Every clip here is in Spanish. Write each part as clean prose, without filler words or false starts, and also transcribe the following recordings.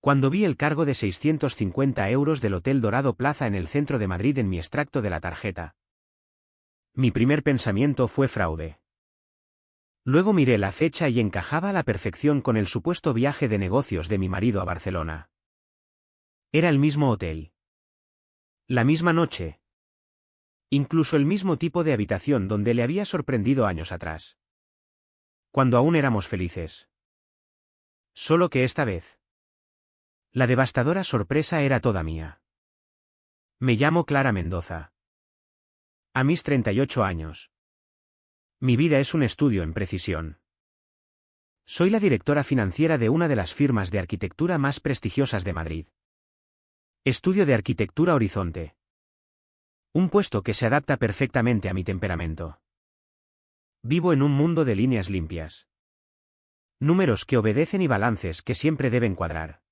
Cuando vi el cargo de 650 euros del Hotel Dorado Plaza en el centro de Madrid en mi extracto de la tarjeta, mi primer pensamiento fue fraude. Luego miré la fecha y encajaba a la perfección con el supuesto viaje de negocios de mi marido a Barcelona. Era el mismo hotel. La misma noche. Incluso el mismo tipo de habitación donde le había sorprendido años atrás. Cuando aún éramos felices. Solo que esta vez, la devastadora sorpresa era toda mía. Me llamo Clara Mendoza. A mis 38 años. Mi vida es un estudio en precisión. Soy la directora financiera de una de las firmas de arquitectura más prestigiosas de Madrid. Estudio de Arquitectura Horizonte. Un puesto que se adapta perfectamente a mi temperamento. Vivo en un mundo de líneas limpias. Números que obedecen y balances que siempre deben cuadrar.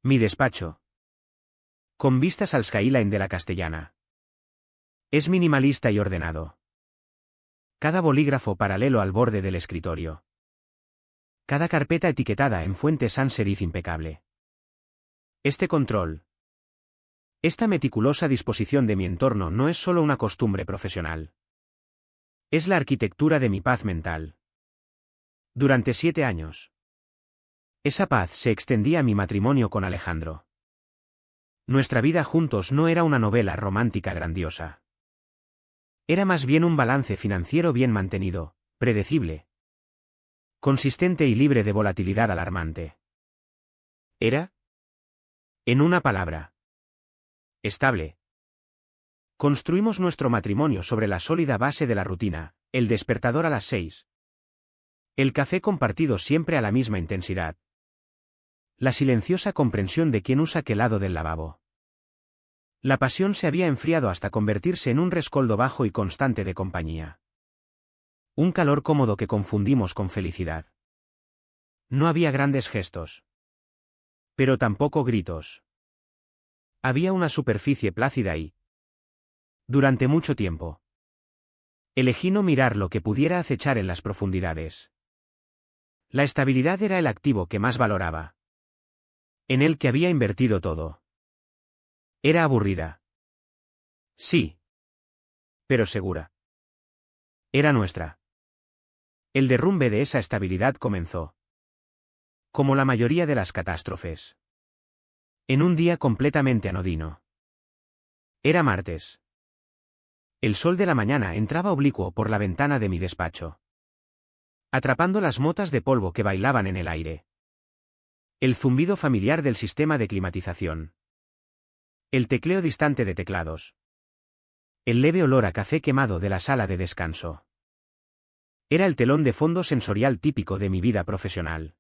Mi despacho, con vistas al skyline de la Castellana, es minimalista y ordenado. Cada bolígrafo paralelo al borde del escritorio. Cada carpeta etiquetada en fuente sans serif impecable. Este control, esta meticulosa disposición de mi entorno no es solo una costumbre profesional. Es la arquitectura de mi paz mental. Durante 7 años. Esa paz se extendía a mi matrimonio con Alejandro. Nuestra vida juntos no era una novela romántica grandiosa. Era más bien un balance financiero bien mantenido, predecible, consistente y libre de volatilidad alarmante. Era, en una palabra, estable. Construimos nuestro matrimonio sobre la sólida base de la rutina, el despertador a las 6. El café compartido siempre a la misma intensidad. La silenciosa comprensión de quién usa qué lado del lavabo. La pasión se había enfriado hasta convertirse en un rescoldo bajo y constante de compañía. Un calor cómodo que confundimos con felicidad. No había grandes gestos. Pero tampoco gritos. Había una superficie plácida y, durante mucho tiempo, elegí no mirar lo que pudiera acechar en las profundidades. La estabilidad era el activo que más valoraba. En el que había invertido todo. Era aburrida. Sí. Pero segura. Era nuestra. El derrumbe de esa estabilidad comenzó. Como la mayoría de las catástrofes. En un día completamente anodino. Era martes. El sol de la mañana entraba oblicuo por la ventana de mi despacho, atrapando las motas de polvo que bailaban en el aire. El zumbido familiar del sistema de climatización. El tecleo distante de teclados. El leve olor a café quemado de la sala de descanso. Era el telón de fondo sensorial típico de mi vida profesional.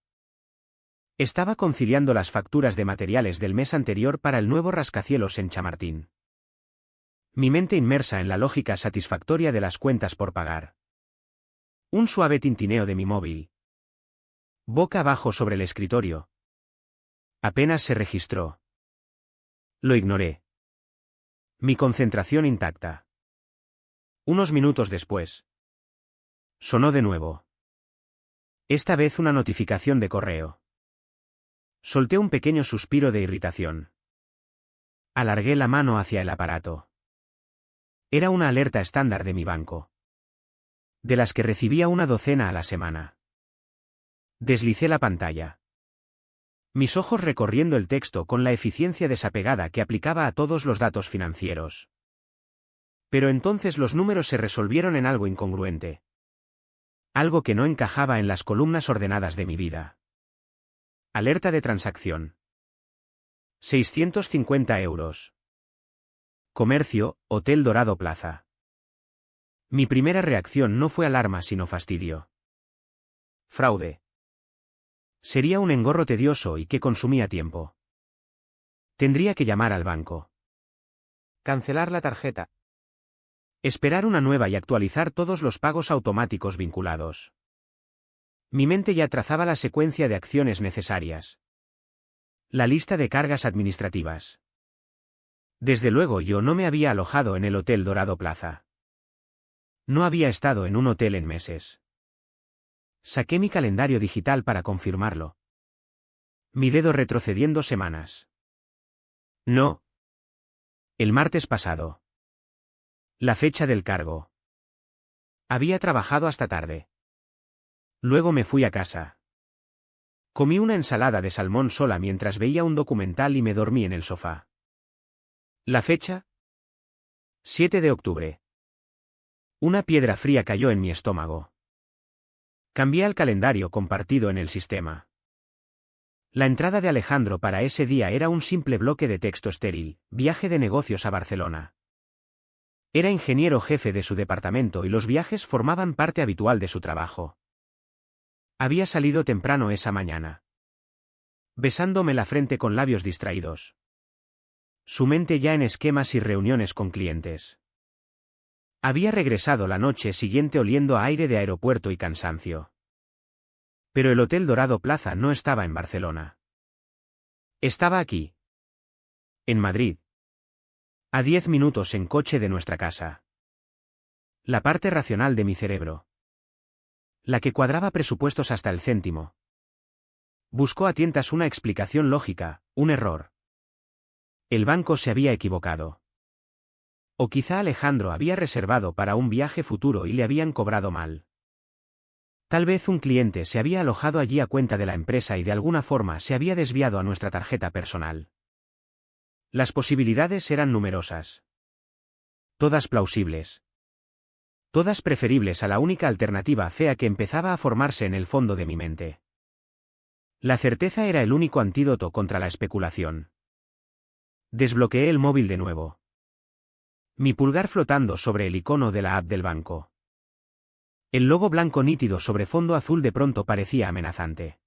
Estaba conciliando las facturas de materiales del mes anterior para el nuevo rascacielos en Chamartín. Mi mente inmersa en la lógica satisfactoria de las cuentas por pagar. Un suave tintineo de mi móvil. Boca abajo sobre el escritorio. Apenas se registró. Lo ignoré. Mi concentración intacta. Unos minutos después. Sonó de nuevo. Esta vez una notificación de correo. Solté un pequeño suspiro de irritación. Alargué la mano hacia el aparato. Era una alerta estándar de mi banco. De las que recibía una docena a la semana. Deslicé la pantalla. Mis ojos recorriendo el texto con la eficiencia desapegada que aplicaba a todos los datos financieros. Pero entonces los números se resolvieron en algo incongruente. Algo que no encajaba en las columnas ordenadas de mi vida. Alerta de transacción. 650 euros. Comercio, Hotel Dorado Plaza. Mi primera reacción no fue alarma sino fastidio. Fraude. Sería un engorro tedioso y que consumía tiempo. Tendría que llamar al banco. Cancelar la tarjeta. Esperar una nueva y actualizar todos los pagos automáticos vinculados. Mi mente ya trazaba la secuencia de acciones necesarias. La lista de cargas administrativas. Desde luego yo no me había alojado en el Hotel Dorado Plaza. No había estado en un hotel en meses. Saqué mi calendario digital para confirmarlo. Mi dedo retrocediendo semanas. No. El martes pasado. La fecha del cargo. Había trabajado hasta tarde. Luego me fui a casa. Comí una ensalada de salmón sola mientras veía un documental y me dormí en el sofá. ¿La fecha? 7 de octubre. Una piedra fría cayó en mi estómago. Cambié al calendario compartido en el sistema. La entrada de Alejandro para ese día era un simple bloque de texto estéril: viaje de negocios a Barcelona. Era ingeniero jefe de su departamento y los viajes formaban parte habitual de su trabajo. Había salido temprano esa mañana, besándome la frente con labios distraídos. Su mente ya en esquemas y reuniones con clientes. Había regresado la noche siguiente oliendo a aire de aeropuerto y cansancio. Pero el Hotel Dorado Plaza no estaba en Barcelona. Estaba aquí. En Madrid. A 10 minutos en coche de nuestra casa. La parte racional de mi cerebro. La que cuadraba presupuestos hasta el céntimo. Buscó a tientas una explicación lógica, un error. El banco se había equivocado. O quizá Alejandro había reservado para un viaje futuro y le habían cobrado mal. Tal vez un cliente se había alojado allí a cuenta de la empresa y de alguna forma se había desviado a nuestra tarjeta personal. Las posibilidades eran numerosas. Todas plausibles. Todas preferibles a la única alternativa fea que empezaba a formarse en el fondo de mi mente. La certeza era el único antídoto contra la especulación. Desbloqueé el móvil de nuevo. Mi pulgar flotando sobre el icono de la app del banco. El logo blanco nítido sobre fondo azul de pronto parecía amenazante.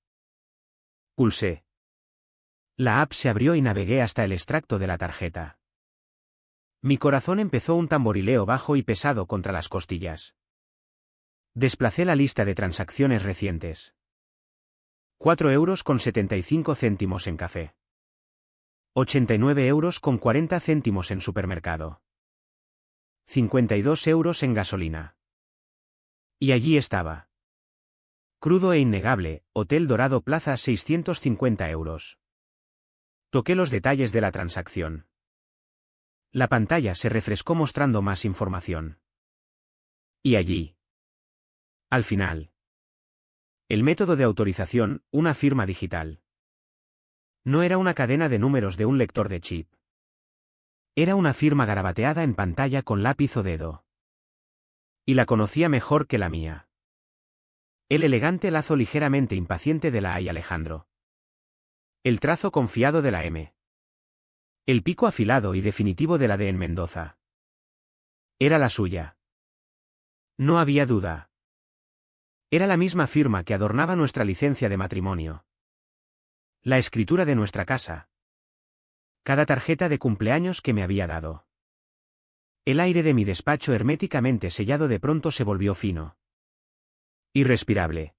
Pulsé. La app se abrió y navegué hasta el extracto de la tarjeta. Mi corazón empezó un tamborileo bajo y pesado contra las costillas. Desplacé la lista de transacciones recientes. 4,75 € en café. 89,40 € en supermercado. 52 € en gasolina. Y allí estaba. Crudo e innegable: Hotel Dorado Plaza, 650 €. Toqué los detalles de la transacción. La pantalla se refrescó mostrando más información. Y allí. Al final. El método de autorización: una firma digital. No era una cadena de números de un lector de chip. Era una firma garabateada en pantalla con lápiz o dedo. Y la conocía mejor que la mía. El elegante lazo ligeramente impaciente de la A y Alejandro. El trazo confiado de la M. El pico afilado y definitivo de la D en Mendoza. Era la suya. No había duda. Era la misma firma que adornaba nuestra licencia de matrimonio. La escritura de nuestra casa. Cada tarjeta de cumpleaños que me había dado. El aire de mi despacho herméticamente sellado de pronto se volvió fino. Irrespirable.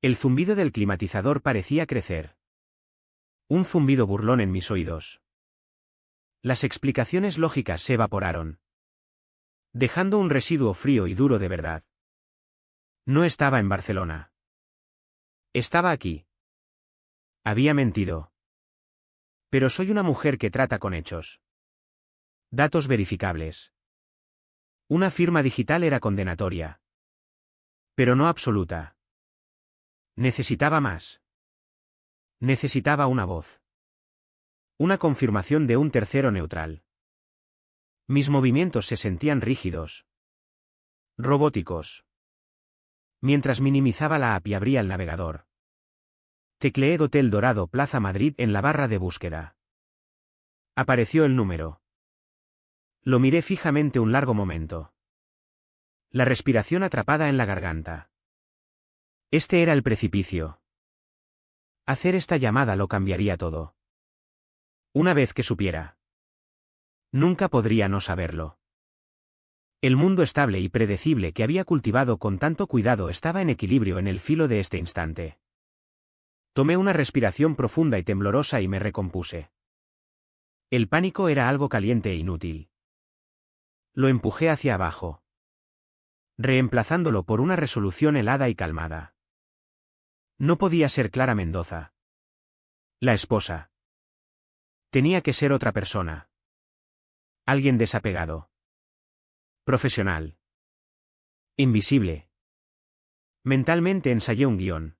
El zumbido del climatizador parecía crecer. Un zumbido burlón en mis oídos. Las explicaciones lógicas se evaporaron, dejando un residuo frío y duro de verdad. No estaba en Barcelona. Estaba aquí. Había mentido. Pero soy una mujer que trata con hechos. Datos verificables. Una firma digital era condenatoria. Pero no absoluta. Necesitaba más. Necesitaba una voz. Una confirmación de un tercero neutral. Mis movimientos se sentían rígidos. Robóticos. Mientras minimizaba la app y abría el navegador. Tecleé Hotel Dorado Plaza Madrid en la barra de búsqueda. Apareció el número. Lo miré fijamente un largo momento. La respiración atrapada en la garganta. Este era el precipicio. Hacer esta llamada lo cambiaría todo. Una vez que supiera. Nunca podría no saberlo. El mundo estable y predecible que había cultivado con tanto cuidado estaba en equilibrio en el filo de este instante. Tomé una respiración profunda y temblorosa y me recompuse. El pánico era algo caliente e inútil. Lo empujé hacia abajo, reemplazándolo por una resolución helada y calmada. No podía ser Clara Mendoza. La esposa. Tenía que ser otra persona. Alguien desapegado. Profesional. Invisible. Mentalmente ensayé un guión.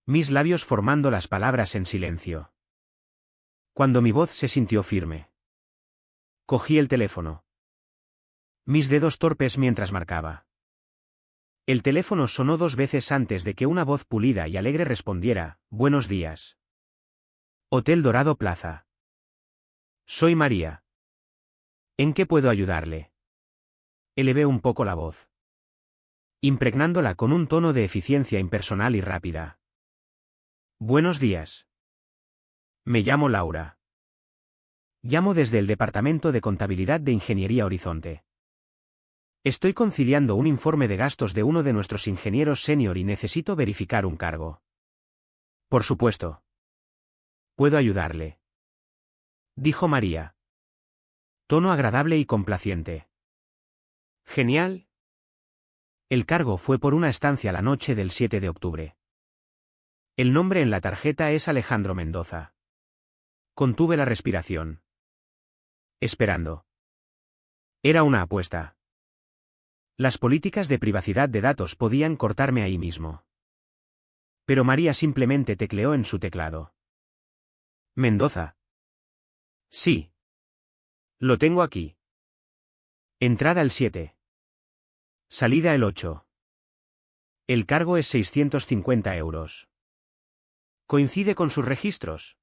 Mis labios formando las palabras en silencio. Cuando mi voz se sintió firme. Cogí el teléfono. Mis dedos torpes mientras marcaba. El teléfono sonó 2 veces antes de que una voz pulida y alegre respondiera: «Buenos días. Hotel Dorado Plaza. Soy María. ¿En qué puedo ayudarle?». Elevé un poco la voz, impregnándola con un tono de eficiencia impersonal y rápida. «Buenos días. Me llamo Laura. Llamo desde el Departamento de Contabilidad de Ingeniería Horizonte. Estoy conciliando un informe de gastos de uno de nuestros ingenieros senior y necesito verificar un cargo». «Por supuesto. Puedo ayudarle», dijo María. Tono agradable y complaciente. «Genial». El cargo fue por una estancia la noche del 7 de octubre. El nombre en la tarjeta es Alejandro Mendoza. Contuve la respiración. Esperando. Era una apuesta. Las políticas de privacidad de datos podían cortarme ahí mismo. Pero María simplemente tecleó en su teclado. «Mendoza». «Sí. Lo tengo aquí». Entrada el 7. Salida el 8. El cargo es 650 euros. ¿Coincide con sus registros?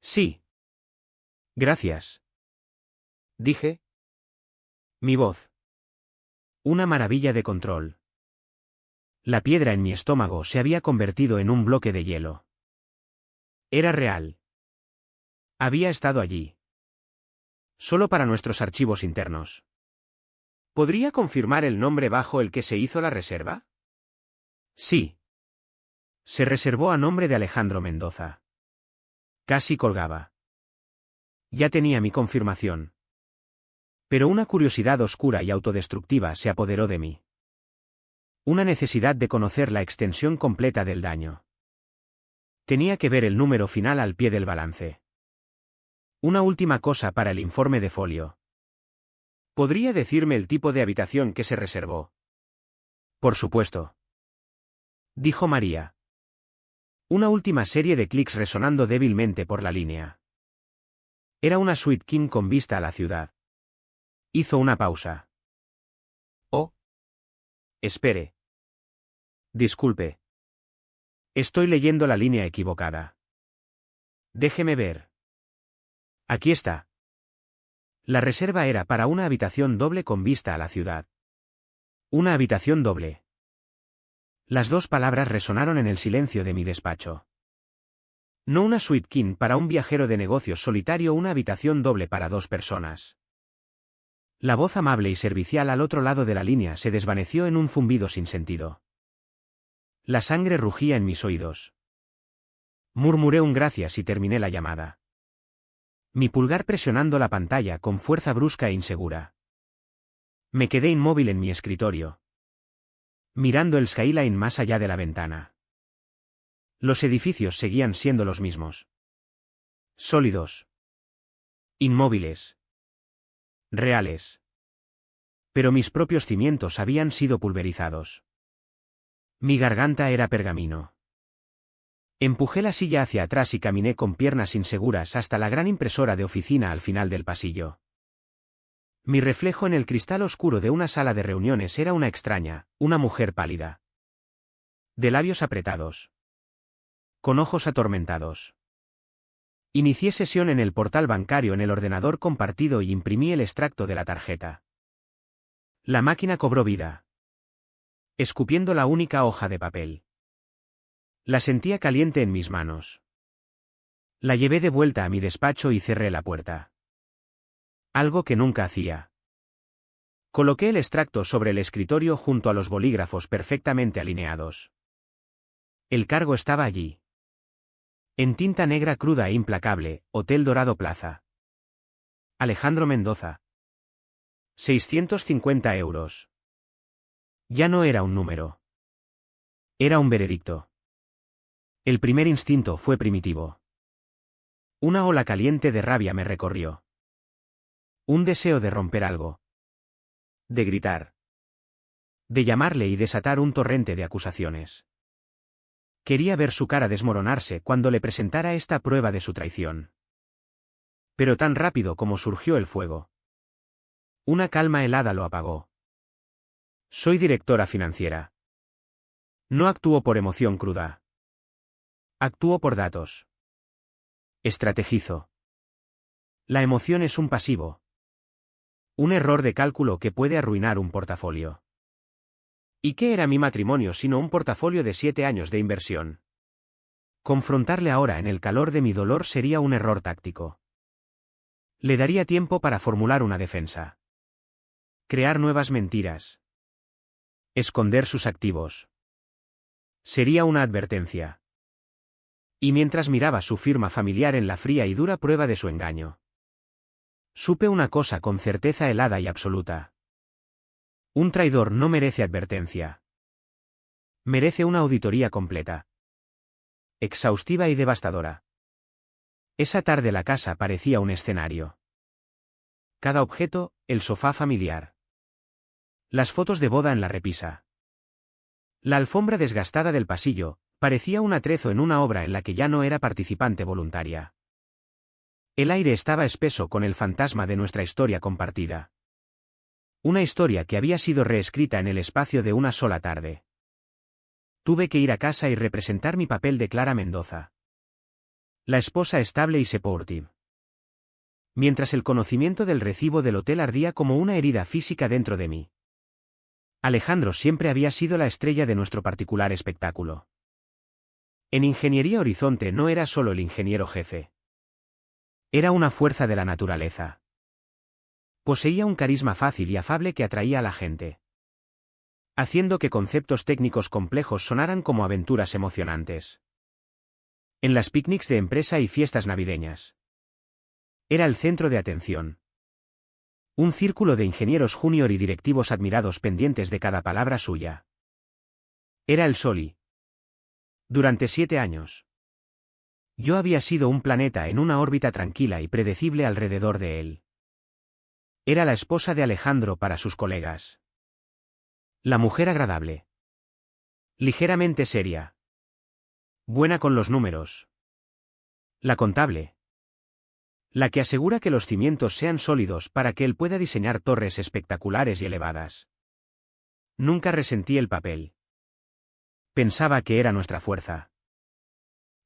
Sí. Gracias. Dije. Mi voz. Una maravilla de control. La piedra en mi estómago se había convertido en un bloque de hielo. Era real. Había estado allí. Solo para nuestros archivos internos. ¿Podría confirmar el nombre bajo el que se hizo la reserva? Sí. Se reservó a nombre de Alejandro Mendoza. Casi colgaba. Ya tenía mi confirmación. Pero una curiosidad oscura y autodestructiva se apoderó de mí. Una necesidad de conocer la extensión completa del daño. Tenía que ver el número final al pie del balance. Una última cosa para el informe de folio. ¿Podría decirme el tipo de habitación que se reservó? Por supuesto. Dijo María. Una última serie de clics resonando débilmente por la línea. Era una suite king con vista a la ciudad. Hizo una pausa. Oh. Espere. Disculpe. Estoy leyendo la línea equivocada. Déjeme ver. Aquí está. La reserva era para una habitación doble con vista a la ciudad. Una habitación doble. Las 2 palabras resonaron en el silencio de mi despacho. No una suite king para un viajero de negocios solitario, una habitación doble para 2 personas. La voz amable y servicial al otro lado de la línea se desvaneció en un zumbido sin sentido. La sangre rugía en mis oídos. Murmuré un gracias y terminé la llamada. Mi pulgar presionando la pantalla con fuerza brusca e insegura. Me quedé inmóvil en mi escritorio, mirando el skyline más allá de la ventana. Los edificios seguían siendo los mismos. Sólidos. Inmóviles. Reales. Pero mis propios cimientos habían sido pulverizados. Mi garganta era pergamino. Empujé la silla hacia atrás y caminé con piernas inseguras hasta la gran impresora de oficina al final del pasillo. Mi reflejo en el cristal oscuro de una sala de reuniones era una extraña, una mujer pálida. De labios apretados. Con ojos atormentados. Inicié sesión en el portal bancario en el ordenador compartido y imprimí el extracto de la tarjeta. La máquina cobró vida, escupiendo la única hoja de papel. La sentía caliente en mis manos. La llevé de vuelta a mi despacho y cerré la puerta. Algo que nunca hacía. Coloqué el extracto sobre el escritorio junto a los bolígrafos perfectamente alineados. El cargo estaba allí. En tinta negra cruda e implacable, Hotel Dorado Plaza. Alejandro Mendoza. 650 euros. Ya no era un número. Era un veredicto. El primer instinto fue primitivo. Una ola caliente de rabia me recorrió. Un deseo de romper algo. De gritar. De llamarle y desatar un torrente de acusaciones. Quería ver su cara desmoronarse cuando le presentara esta prueba de su traición. Pero tan rápido como surgió el fuego. Una calma helada lo apagó. Soy directora financiera. No actúo por emoción cruda. Actúo por datos. Estrategizo. La emoción es un pasivo. Un error de cálculo que puede arruinar un portafolio. ¿Y qué era mi matrimonio sino un portafolio de 7 años de inversión? Confrontarle ahora en el calor de mi dolor sería un error táctico. Le daría tiempo para formular una defensa. Crear nuevas mentiras. Esconder sus activos. Sería una advertencia. Y mientras miraba su firma familiar en la fría y dura prueba de su engaño, supe una cosa con certeza helada y absoluta. Un traidor no merece advertencia. Merece una auditoría completa. Exhaustiva y devastadora. Esa tarde la casa parecía un escenario. Cada objeto, el sofá familiar. Las fotos de boda en la repisa. La alfombra desgastada del pasillo, parecía un atrezo en una obra en la que ya no era participante voluntaria. El aire estaba espeso con el fantasma de nuestra historia compartida. Una historia que había sido reescrita en el espacio de una sola tarde. Tuve que ir a casa y representar mi papel de Clara Mendoza. La esposa estable y supportive. Mientras el conocimiento del recibo del hotel ardía como una herida física dentro de mí. Alejandro siempre había sido la estrella de nuestro particular espectáculo. En Ingeniería Horizonte no era solo el ingeniero jefe. Era una fuerza de la naturaleza. Poseía un carisma fácil y afable que atraía a la gente, haciendo que conceptos técnicos complejos sonaran como aventuras emocionantes. En las picnics de empresa y fiestas navideñas. Era el centro de atención. Un círculo de ingenieros junior y directivos admirados pendientes de cada palabra suya. Era el Soli. Durante 7 años. Yo había sido un planeta en una órbita tranquila y predecible alrededor de él. Era la esposa de Alejandro para sus colegas. La mujer agradable. Ligeramente seria. Buena con los números. La contable. La que asegura que los cimientos sean sólidos para que él pueda diseñar torres espectaculares y elevadas. Nunca resentí el papel. Pensaba que era nuestra fuerza.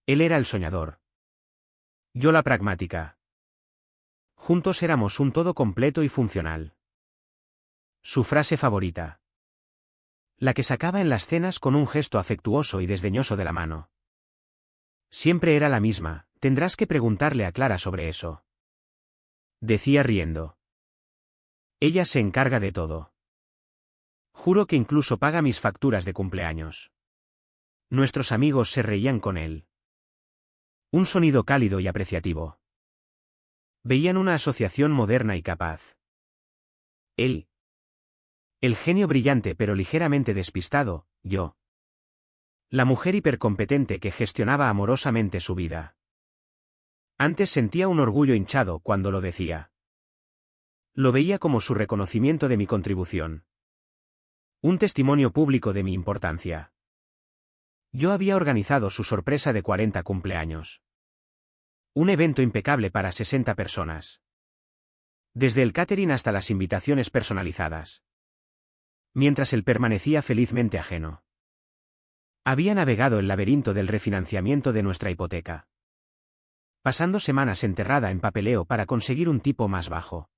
Él era el soñador. Yo la pragmática. Juntos éramos un todo completo y funcional. Su frase favorita. La que sacaba en las cenas con un gesto afectuoso y desdeñoso de la mano. Siempre era la misma, tendrás que preguntarle a Clara sobre eso. Decía riendo. Ella se encarga de todo. Juro que incluso paga mis facturas de cumpleaños. Nuestros amigos se reían con él. Un sonido cálido y apreciativo. Veían una asociación moderna y capaz. Él. El genio brillante pero ligeramente despistado, yo. La mujer hipercompetente que gestionaba amorosamente su vida. Antes sentía un orgullo hinchado cuando lo decía. Lo veía como su reconocimiento de mi contribución. Un testimonio público de mi importancia. Yo había organizado su sorpresa de 40 cumpleaños. Un evento impecable para 60 personas. Desde el catering hasta las invitaciones personalizadas. Mientras él permanecía felizmente ajeno. Había navegado el laberinto del refinanciamiento de nuestra hipoteca. Pasando semanas enterrada en papeleo para conseguir un tipo más bajo.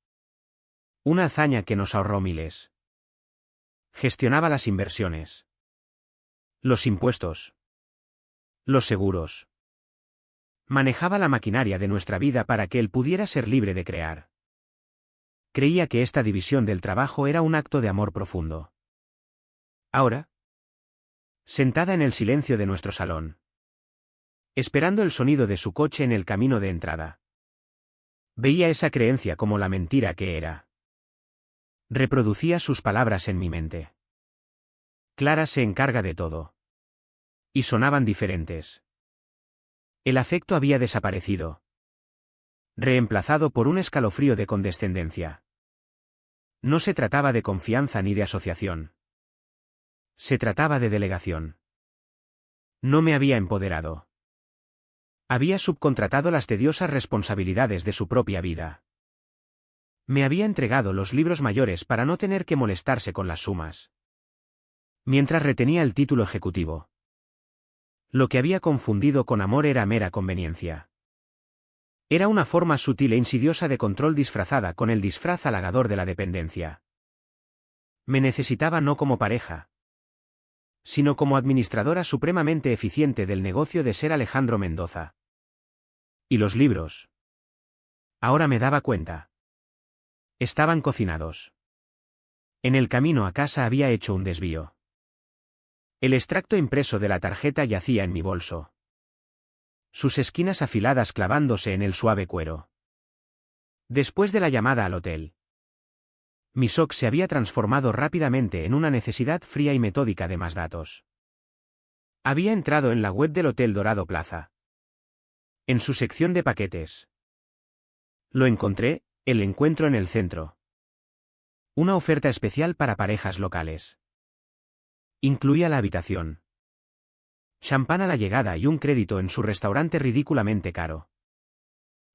Una hazaña que nos ahorró miles. Gestionaba las inversiones. Los impuestos. Los seguros. Manejaba la maquinaria de nuestra vida para que él pudiera ser libre de crear. Creía que esta división del trabajo era un acto de amor profundo. Ahora, sentada en el silencio de nuestro salón, esperando el sonido de su coche en el camino de entrada, veía esa creencia como la mentira que era. Reproducía sus palabras en mi mente. Clara se encarga de todo. Y sonaban diferentes. El afecto había desaparecido, reemplazado por un escalofrío de condescendencia. No se trataba de confianza ni de asociación. Se trataba de delegación. No me había empoderado. Había subcontratado las tediosas responsabilidades de su propia vida. Me había entregado los libros mayores para no tener que molestarse con las sumas, mientras retenía el título ejecutivo. Lo que había confundido con amor era mera conveniencia. Era una forma sutil e insidiosa de control disfrazada con el disfraz halagador de la dependencia. Me necesitaba no como pareja, sino como administradora supremamente eficiente del negocio de ser Alejandro Mendoza. ¿Y los libros? Ahora me daba cuenta. Estaban cocinados. En el camino a casa había hecho un desvío. El extracto impreso de la tarjeta yacía en mi bolso, sus esquinas afiladas clavándose en el suave cuero. Después de la llamada al hotel, mi shock se había transformado rápidamente en una necesidad fría y metódica de más datos. Había entrado en la web del Hotel Dorado Plaza. En su sección de paquetes. Lo encontré, el encuentro en el centro. Una oferta especial para parejas locales. Incluía la habitación, champán a la llegada y un crédito en su restaurante ridículamente caro.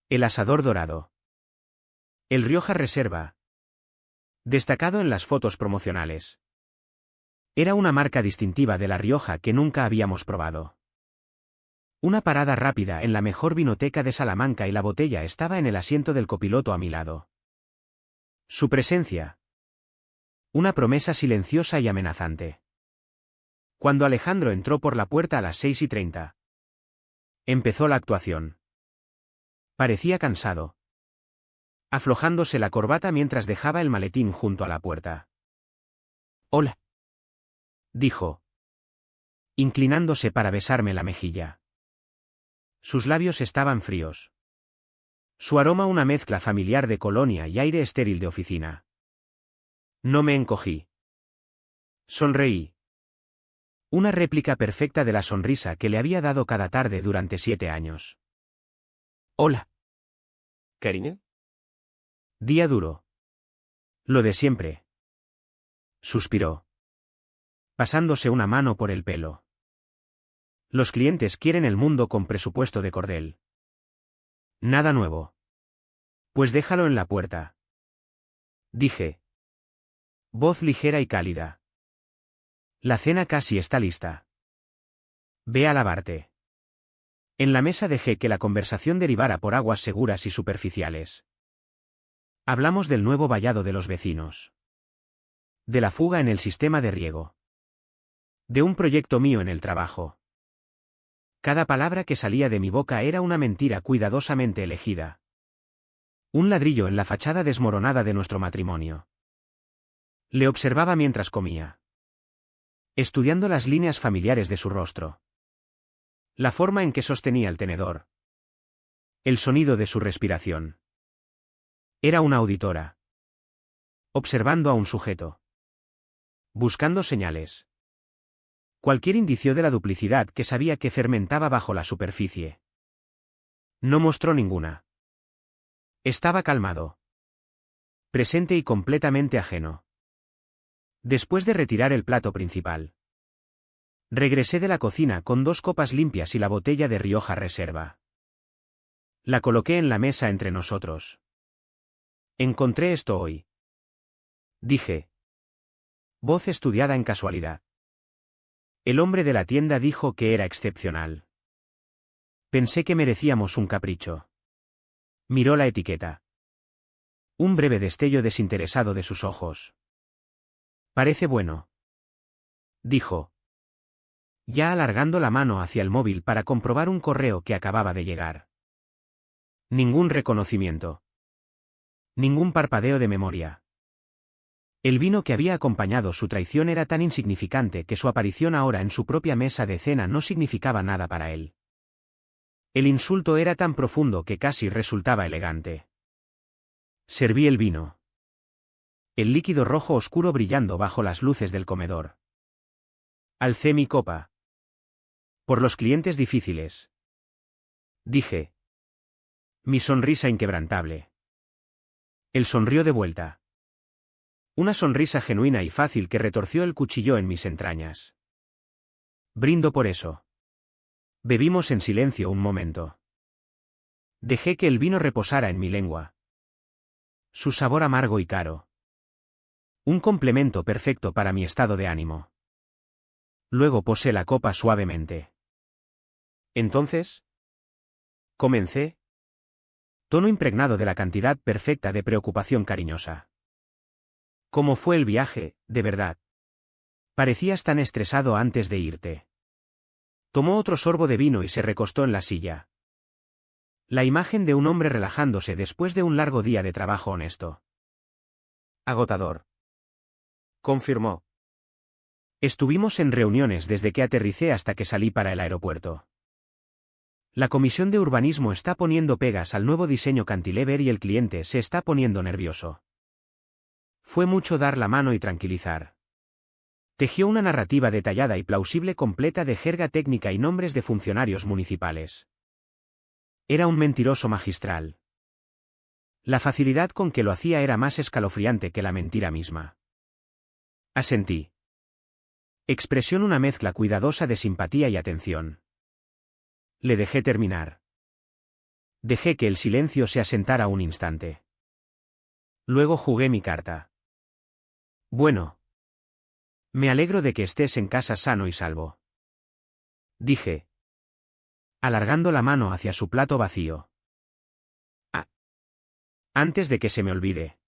El asador dorado. El Rioja Reserva, destacado en las fotos promocionales. Era una marca distintiva de La Rioja que nunca habíamos probado. Una parada rápida en la mejor vinoteca de Salamanca y la botella estaba en el asiento del copiloto a mi lado. Su presencia. Una promesa silenciosa y amenazante. Cuando Alejandro entró por la puerta a las 6:30. Empezó la actuación. Parecía cansado, aflojándose la corbata mientras dejaba el maletín junto a la puerta. «Hola», dijo, inclinándose para besarme la mejilla. Sus labios estaban fríos. Su aroma una mezcla familiar de colonia y aire estéril de oficina. No me encogí. Sonreí. Una réplica perfecta de la sonrisa que le había dado cada tarde durante 7 años. «Hola». ¿Karina? Día duro. Lo de siempre. Suspiró, pasándose una mano por el pelo. Los clientes quieren el mundo con presupuesto de cordel. Nada nuevo. Pues déjalo en la puerta, dije. Voz ligera y cálida. La cena casi está lista. Ve a lavarte. En la mesa dejé que la conversación derivara por aguas seguras y superficiales. Hablamos del nuevo vallado de los vecinos. De la fuga en el sistema de riego. De un proyecto mío en el trabajo. Cada palabra que salía de mi boca era una mentira cuidadosamente elegida. Un ladrillo en la fachada desmoronada de nuestro matrimonio. Le observaba mientras comía, estudiando las líneas familiares de su rostro. La forma en que sostenía el tenedor. El sonido de su respiración. Era una auditora. Observando a un sujeto. Buscando señales. Cualquier indicio de la duplicidad que sabía que fermentaba bajo la superficie. No mostró ninguna. Estaba calmado. Presente y completamente ajeno. Después de retirar el plato principal, regresé de la cocina con 2 copas limpias y la botella de Rioja Reserva. La coloqué en la mesa entre nosotros. Encontré esto hoy, dije. Voz estudiada en casualidad. El hombre de la tienda dijo que era excepcional. Pensé que merecíamos un capricho. Miró la etiqueta. Un breve destello desinteresado de sus ojos. Parece bueno, dijo, ya alargando la mano hacia el móvil para comprobar un correo que acababa de llegar. Ningún reconocimiento. Ningún parpadeo de memoria. El vino que había acompañado su traición era tan insignificante que su aparición ahora en su propia mesa de cena no significaba nada para él. El insulto era tan profundo que casi resultaba elegante. Serví el vino. El líquido rojo oscuro brillando bajo las luces del comedor. Alcé mi copa. Por los clientes difíciles. Dije. Mi sonrisa inquebrantable. Él sonrió de vuelta. Una sonrisa genuina y fácil que retorció el cuchillo en mis entrañas. Brindo por eso. Bebimos en silencio un momento. Dejé que el vino reposara en mi lengua. Su sabor amargo y caro. Un complemento perfecto para mi estado de ánimo. Luego posé la copa suavemente. ¿Entonces? Comencé. Tono impregnado de la cantidad perfecta de preocupación cariñosa. ¿Cómo fue el viaje, de verdad? Parecías tan estresado antes de irte. Tomó otro sorbo de vino y se recostó en la silla. La imagen de un hombre relajándose después de un largo día de trabajo honesto. Agotador. Confirmó. Estuvimos en reuniones desde que aterricé hasta que salí para el aeropuerto. La comisión de urbanismo está poniendo pegas al nuevo diseño cantilever y el cliente se está poniendo nervioso. Fue mucho dar la mano y tranquilizar. Tejió una narrativa detallada y plausible completa de jerga técnica y nombres de funcionarios municipales. Era un mentiroso magistral. La facilidad con que lo hacía era más escalofriante que la mentira misma. Asentí. Expresión una mezcla cuidadosa de simpatía y atención. Le dejé terminar. Dejé que el silencio se asentara un instante. Luego jugué mi carta. Bueno. Me alegro de que estés en casa sano y salvo. Dije, alargando la mano hacia su plato vacío. Ah. Antes de que se me olvide.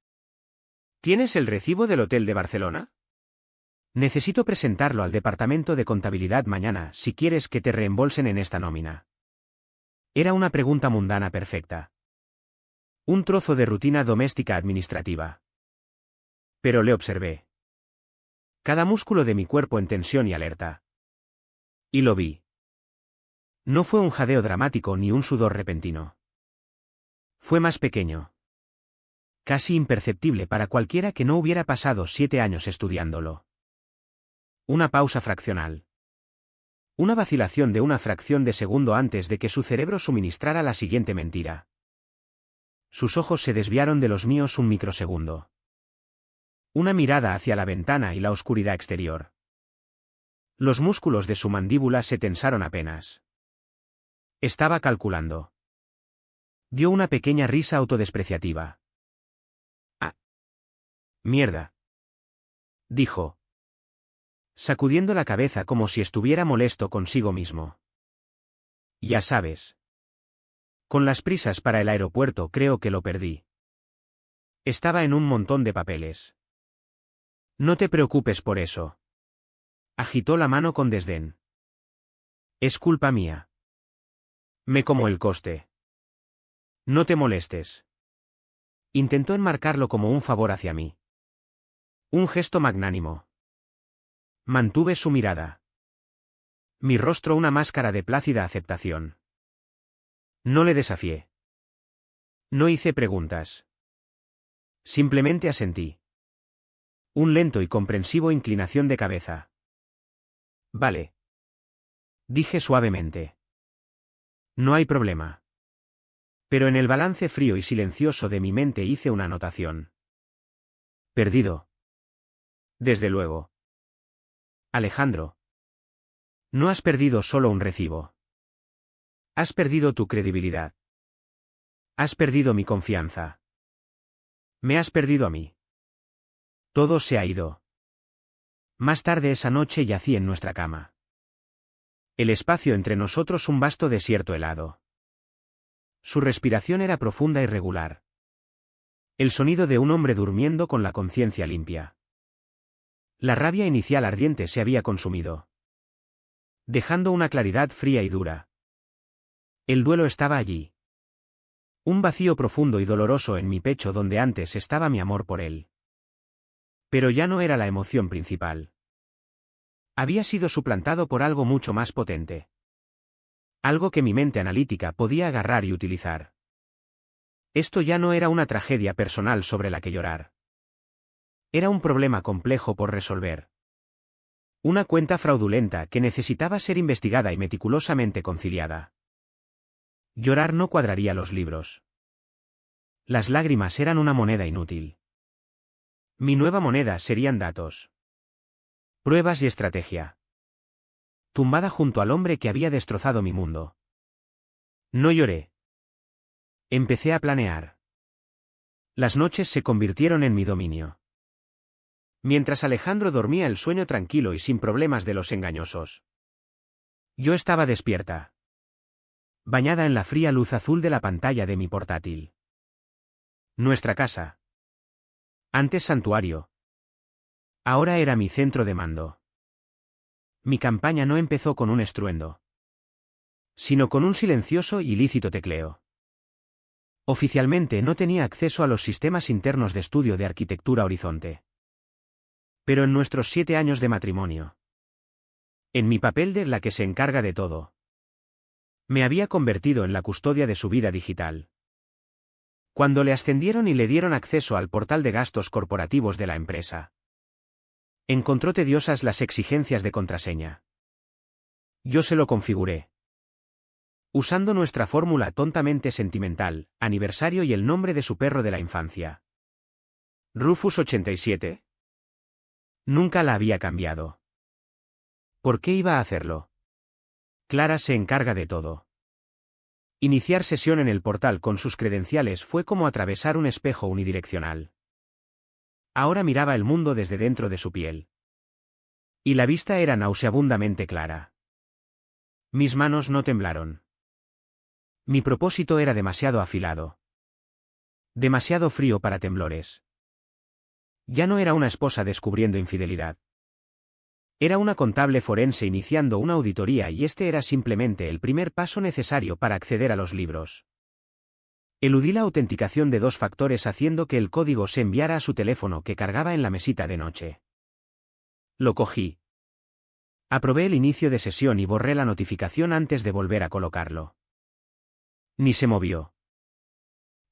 ¿Tienes el recibo del hotel de Barcelona? Necesito presentarlo al departamento de contabilidad mañana si quieres que te reembolsen en esta nómina. Era una pregunta mundana perfecta. Un trozo de rutina doméstica administrativa. Pero le observé. Cada músculo de mi cuerpo en tensión y alerta. Y lo vi. No fue un jadeo dramático ni un sudor repentino. Fue más pequeño. Casi imperceptible para cualquiera que no hubiera pasado 7 años estudiándolo. Una pausa fraccional. Una vacilación de una fracción de segundo antes de que su cerebro suministrara la siguiente mentira. Sus ojos se desviaron de los míos un microsegundo. Una mirada hacia la ventana y la oscuridad exterior. Los músculos de su mandíbula se tensaron apenas. Estaba calculando. Dio una pequeña risa autodespreciativa. Ah. Mierda. Dijo. Sacudiendo la cabeza como si estuviera molesto consigo mismo. Ya sabes. Con las prisas para el aeropuerto creo que lo perdí. Estaba en un montón de papeles. No te preocupes por eso. Agitó la mano con desdén. Es culpa mía. Me como el coste. No te molestes. Intentó enmarcarlo como un favor hacia mí. Un gesto magnánimo. Mantuve su mirada. Mi rostro una máscara de plácida aceptación. No le desafié. No hice preguntas. Simplemente asentí. Un lento y comprensivo inclinación de cabeza. Vale. Dije suavemente. No hay problema. Pero en el balance frío y silencioso de mi mente hice una anotación. Perdido. Desde luego. Alejandro. No has perdido solo un recibo. Has perdido tu credibilidad. Has perdido mi confianza. Me has perdido a mí. Todo se ha ido. Más tarde esa noche yací en nuestra cama. El espacio entre nosotros un vasto desierto helado. Su respiración era profunda y regular. El sonido de un hombre durmiendo con la conciencia limpia. La rabia inicial ardiente se había consumido, dejando una claridad fría y dura. El duelo estaba allí. Un vacío profundo y doloroso en mi pecho donde antes estaba mi amor por él. Pero ya no era la emoción principal. Había sido suplantado por algo mucho más potente. Algo que mi mente analítica podía agarrar y utilizar. Esto ya no era una tragedia personal sobre la que llorar. Era un problema complejo por resolver. Una cuenta fraudulenta que necesitaba ser investigada y meticulosamente conciliada. Llorar no cuadraría los libros. Las lágrimas eran una moneda inútil. Mi nueva moneda serían datos, pruebas y estrategia. Tumbada junto al hombre que había destrozado mi mundo. No lloré. Empecé a planear. Las noches se convirtieron en mi dominio. Mientras Alejandro dormía el sueño tranquilo y sin problemas de los engañosos, yo estaba despierta, bañada en la fría luz azul de la pantalla de mi portátil. Nuestra casa, antes santuario, ahora era mi centro de mando. Mi campaña no empezó con un estruendo, sino con un silencioso y lícito tecleo. Oficialmente no tenía acceso a los sistemas internos de estudio de arquitectura Horizonte. Pero en nuestros 7 años de matrimonio, en mi papel de la que se encarga de todo, me había convertido en la custodia de su vida digital. Cuando le ascendieron y le dieron acceso al portal de gastos corporativos de la empresa, encontró tediosas las exigencias de contraseña. Yo se lo configuré, usando nuestra fórmula tontamente sentimental, aniversario y el nombre de su perro de la infancia. Rufus 87. Nunca la había cambiado. ¿Por qué iba a hacerlo? Clara se encarga de todo. Iniciar sesión en el portal con sus credenciales fue como atravesar un espejo unidireccional. Ahora miraba el mundo desde dentro de su piel. Y la vista era nauseabundamente clara. Mis manos no temblaron. Mi propósito era demasiado afilado. Demasiado frío para temblores. Ya no era una esposa descubriendo infidelidad. Era una contable forense iniciando una auditoría y este era simplemente el primer paso necesario para acceder a los libros. Eludí la autenticación de 2 factores haciendo que el código se enviara a su teléfono que cargaba en la mesita de noche. Lo cogí. Aprobé el inicio de sesión y borré la notificación antes de volver a colocarlo. Ni se movió.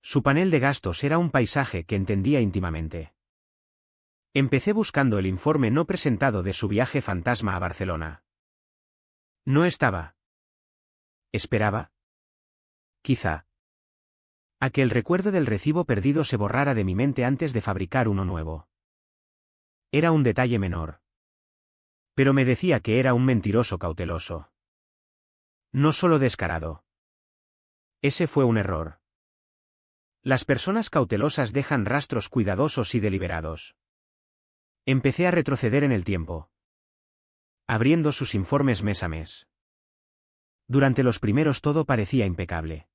Su panel de gastos era un paisaje que entendía íntimamente. Empecé buscando el informe no presentado de su viaje fantasma a Barcelona. No estaba. Esperaba. Quizá a que el recuerdo del recibo perdido se borrara de mi mente antes de fabricar uno nuevo. Era un detalle menor. Pero me decía que era un mentiroso cauteloso. No solo descarado. Ese fue un error. Las personas cautelosas dejan rastros cuidadosos y deliberados. Empecé a retroceder en el tiempo, abriendo sus informes mes a mes. Durante los primeros todo parecía impecable.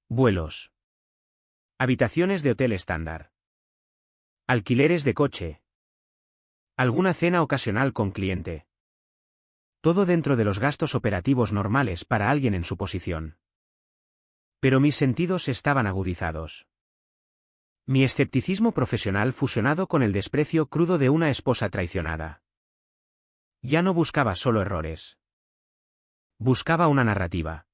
Vuelos. Habitaciones de hotel estándar. Alquileres de coche. Alguna cena ocasional con cliente. Todo dentro de los gastos operativos normales para alguien en su posición. Pero mis sentidos estaban agudizados. Mi escepticismo profesional fusionado con el desprecio crudo de una esposa traicionada. Ya no buscaba solo errores. Buscaba una narrativa.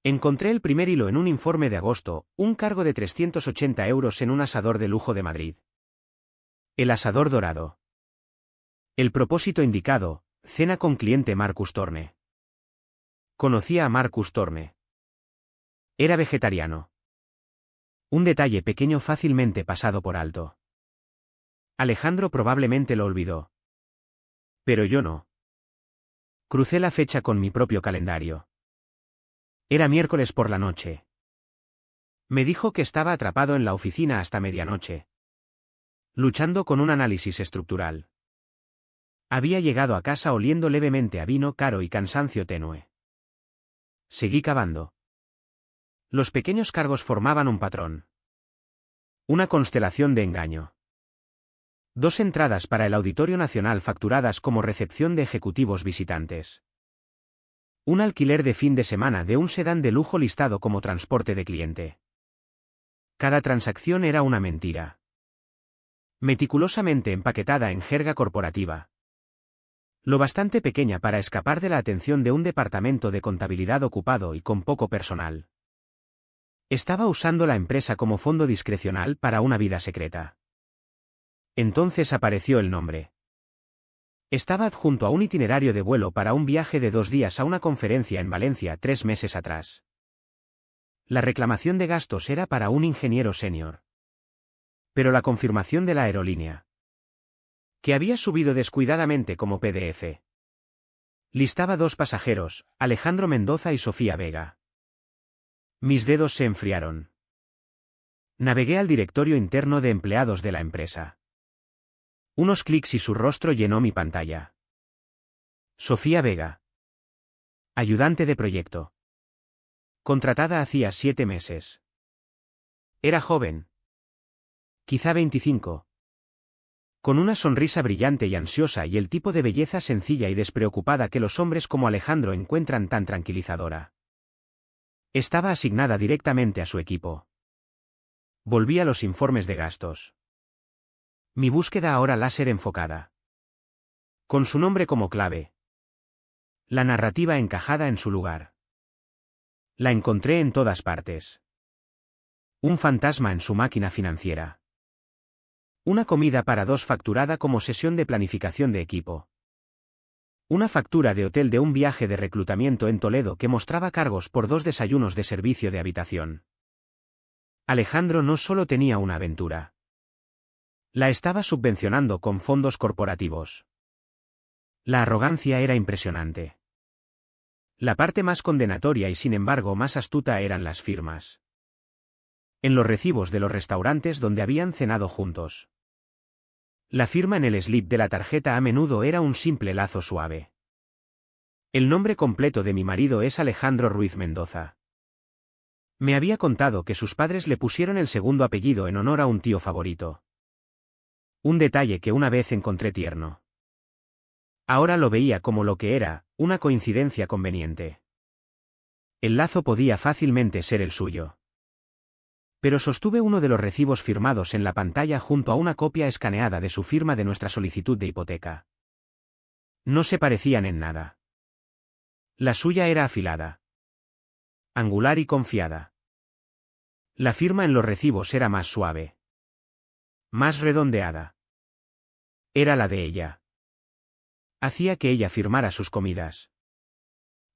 Encontré el primer hilo en un informe de agosto, un cargo de 380 euros en un asador de lujo de Madrid. El asador dorado. El propósito indicado, cena con cliente Marcus Torne. Conocía a Marcus Torne. Era vegetariano. Un detalle pequeño fácilmente pasado por alto. Alejandro probablemente lo olvidó. Pero yo no. Crucé la fecha con mi propio calendario. Era miércoles por la noche. Me dijo que estaba atrapado en la oficina hasta medianoche, luchando con un análisis estructural. Había llegado a casa oliendo levemente a vino caro y cansancio tenue. Seguí cavando. Los pequeños cargos formaban un patrón. Una constelación de engaño. 2 entradas para el Auditorio Nacional facturadas como recepción de ejecutivos visitantes. Un alquiler de fin de semana de un sedán de lujo listado como transporte de cliente. Cada transacción era una mentira. Meticulosamente empaquetada en jerga corporativa. Lo bastante pequeña para escapar de la atención de un departamento de contabilidad ocupado y con poco personal. Estaba usando la empresa como fondo discrecional para una vida secreta. Entonces apareció el nombre. Estaba adjunto a un itinerario de vuelo para un viaje de 2 días a una conferencia en Valencia 3 meses atrás. La reclamación de gastos era para un ingeniero senior. Pero la confirmación de la aerolínea, que había subido descuidadamente como PDF, listaba 2 pasajeros, Alejandro Mendoza y Sofía Vega. Mis dedos se enfriaron. Navegué al directorio interno de empleados de la empresa. Unos clics y su rostro llenó mi pantalla. Sofía Vega. Ayudante de proyecto. Contratada hacía 7 meses. Era joven. Quizá 25. Con una sonrisa brillante y ansiosa y el tipo de belleza sencilla y despreocupada que los hombres como Alejandro encuentran tan tranquilizadora. Estaba asignada directamente a su equipo. Volví a los informes de gastos. Mi búsqueda ahora láser enfocada. Con su nombre como clave. La narrativa encajada en su lugar. La encontré en todas partes. Un fantasma en su máquina financiera. Una comida para 2 facturada como sesión de planificación de equipo. Una factura de hotel de un viaje de reclutamiento en Toledo que mostraba cargos por 2 desayunos de servicio de habitación. Alejandro no solo tenía una aventura. La estaba subvencionando con fondos corporativos. La arrogancia era impresionante. La parte más condenatoria y sin embargo más astuta eran las firmas. En los recibos de los restaurantes donde habían cenado juntos. La firma en el slip de la tarjeta a menudo era un simple lazo suave. El nombre completo de mi marido es Alejandro Ruiz Mendoza. Me había contado que sus padres le pusieron el segundo apellido en honor a un tío favorito. Un detalle que una vez encontré tierno. Ahora lo veía como lo que era, una coincidencia conveniente. El lazo podía fácilmente ser el suyo. Pero sostuve uno de los recibos firmados en la pantalla junto a una copia escaneada de su firma de nuestra solicitud de hipoteca. No se parecían en nada. La suya era afilada, angular y confiada. La firma en los recibos era más suave, más redondeada. Era la de ella. Hacía que ella firmara sus comidas,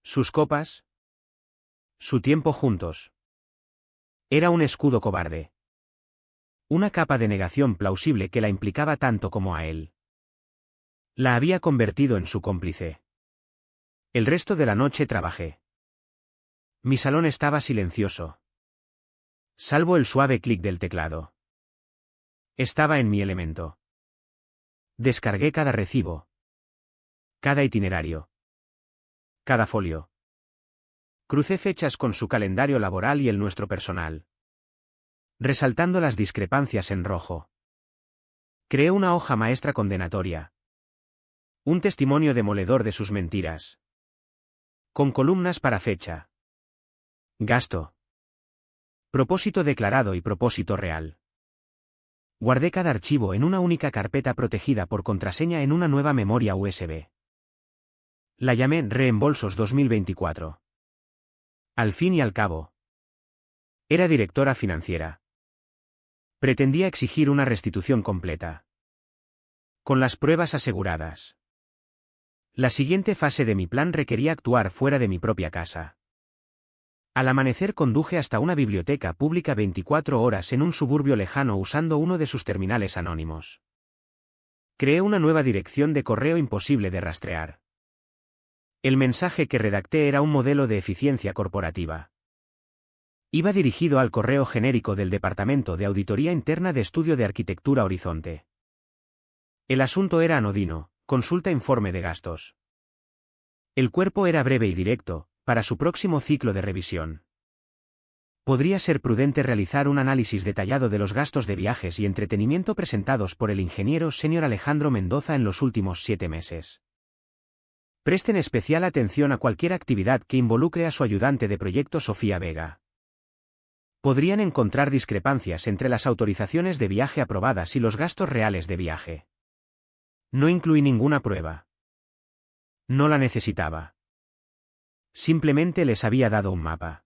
sus copas, su tiempo juntos. Era un escudo cobarde. Una capa de negación plausible que la implicaba tanto como a él. La había convertido en su cómplice. El resto de la noche trabajé. Mi salón estaba silencioso. Salvo el suave clic del teclado. Estaba en mi elemento. Descargué cada recibo. Cada itinerario. Cada folio. Crucé fechas con su calendario laboral y el nuestro personal. Resaltando las discrepancias en rojo. Creé una hoja maestra condenatoria. Un testimonio demoledor de sus mentiras. Con columnas para fecha. Gasto. Propósito declarado y propósito real. Guardé cada archivo en una única carpeta protegida por contraseña en una nueva memoria USB. La llamé Reembolsos 2024. Al fin y al cabo. Era directora financiera. Pretendía exigir una restitución completa. Con las pruebas aseguradas. La siguiente fase de mi plan requería actuar fuera de mi propia casa. Al amanecer conduje hasta una biblioteca pública 24 horas en un suburbio lejano usando uno de sus terminales anónimos. Creé una nueva dirección de correo imposible de rastrear. El mensaje que redacté era un modelo de eficiencia corporativa. Iba dirigido al correo genérico del Departamento de Auditoría Interna de Estudio de Arquitectura Horizonte. El asunto era anodino, consulta informe de gastos. El cuerpo era breve y directo, para su próximo ciclo de revisión. Podría ser prudente realizar un análisis detallado de los gastos de viajes y entretenimiento presentados por el ingeniero senior Alejandro Mendoza en los últimos 7 meses. Presten especial atención a cualquier actividad que involucre a su ayudante de proyecto Sofía Vega. Podrían encontrar discrepancias entre las autorizaciones de viaje aprobadas y los gastos reales de viaje. No incluí ninguna prueba. No la necesitaba. Simplemente les había dado un mapa.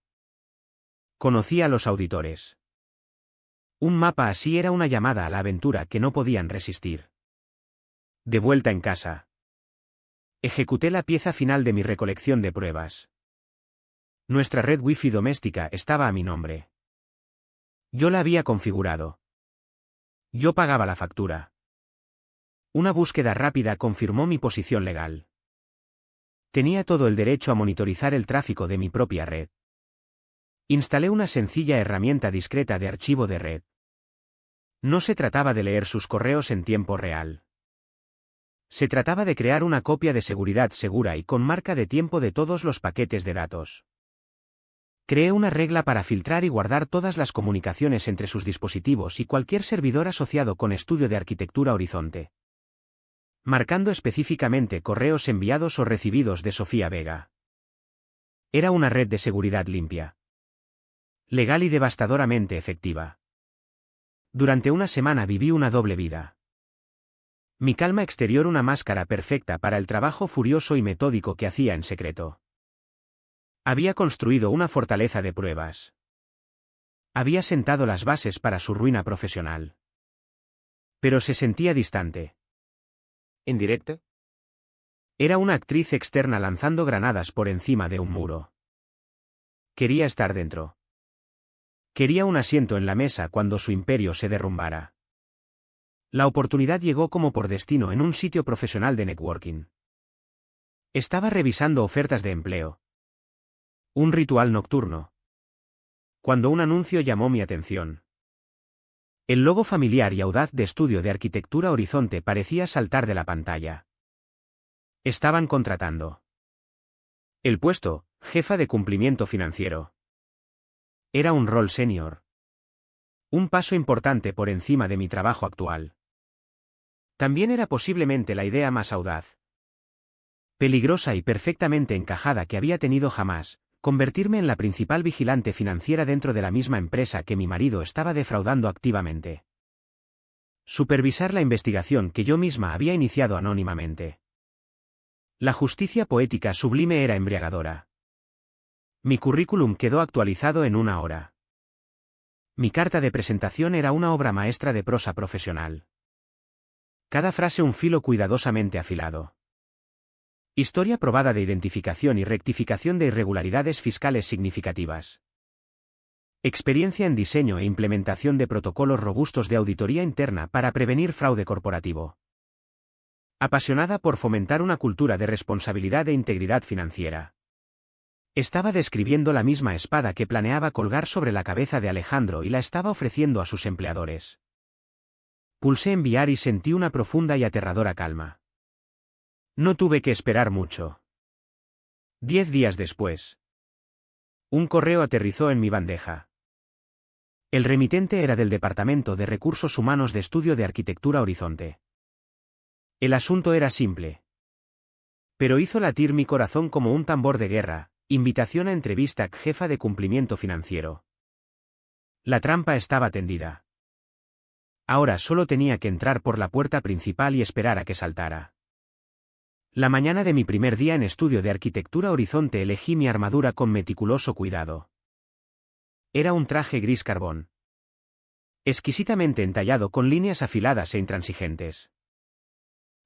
Conocía a los auditores. Un mapa así era una llamada a la aventura que no podían resistir. De vuelta en casa. Ejecuté la pieza final de mi recolección de pruebas. Nuestra red Wi-Fi doméstica estaba a mi nombre. Yo la había configurado. Yo pagaba la factura. Una búsqueda rápida confirmó mi posición legal. Tenía todo el derecho a monitorizar el tráfico de mi propia red. Instalé una sencilla herramienta discreta de archivo de red. No se trataba de leer sus correos en tiempo real. Se trataba de crear una copia de seguridad segura y con marca de tiempo de todos los paquetes de datos. Creé una regla para filtrar y guardar todas las comunicaciones entre sus dispositivos y cualquier servidor asociado con Estudio de Arquitectura Horizonte, marcando específicamente correos enviados o recibidos de Sofía Vega. Era una red de seguridad limpia, legal y devastadoramente efectiva. Durante una semana viví una doble vida. Mi calma exterior una máscara perfecta para el trabajo furioso y metódico que hacía en secreto. Había construido una fortaleza de pruebas. Había sentado las bases para su ruina profesional. Pero se sentía distante. ¿En directo? Era una actriz externa lanzando granadas por encima de un muro. Quería estar dentro. Quería un asiento en la mesa cuando su imperio se derrumbara. La oportunidad llegó como por destino en un sitio profesional de networking. Estaba revisando ofertas de empleo. Un ritual nocturno. Cuando un anuncio llamó mi atención. El logo familiar y audaz de Estudio de Arquitectura Horizonte parecía saltar de la pantalla. Estaban contratando. El puesto, jefa de cumplimiento financiero. Era un rol senior. Un paso importante por encima de mi trabajo actual. También era posiblemente la idea más audaz, peligrosa y perfectamente encajada que había tenido jamás, convertirme en la principal vigilante financiera dentro de la misma empresa que mi marido estaba defraudando activamente. Supervisar la investigación que yo misma había iniciado anónimamente. La justicia poética sublime era embriagadora. Mi currículum quedó actualizado en una hora. Mi carta de presentación era una obra maestra de prosa profesional. Cada frase un filo cuidadosamente afilado. Historia probada de identificación y rectificación de irregularidades fiscales significativas. Experiencia en diseño e implementación de protocolos robustos de auditoría interna para prevenir fraude corporativo. Apasionada por fomentar una cultura de responsabilidad e integridad financiera. Estaba describiendo la misma espada que planeaba colgar sobre la cabeza de Alejandro y la estaba ofreciendo a sus empleadores. Pulsé enviar y sentí una profunda y aterradora calma. No tuve que esperar mucho. 10 días después. Un correo aterrizó en mi bandeja. El remitente era del Departamento de Recursos Humanos de Estudio de Arquitectura Horizonte. El asunto era simple. Pero hizo latir mi corazón como un tambor de guerra. Invitación a entrevista jefa de cumplimiento financiero. La trampa estaba tendida. Ahora solo tenía que entrar por la puerta principal y esperar a que saltara. La mañana de mi primer día en Estudio de Arquitectura Horizonte elegí mi armadura con meticuloso cuidado. Era un traje gris carbón. Exquisitamente entallado con líneas afiladas e intransigentes.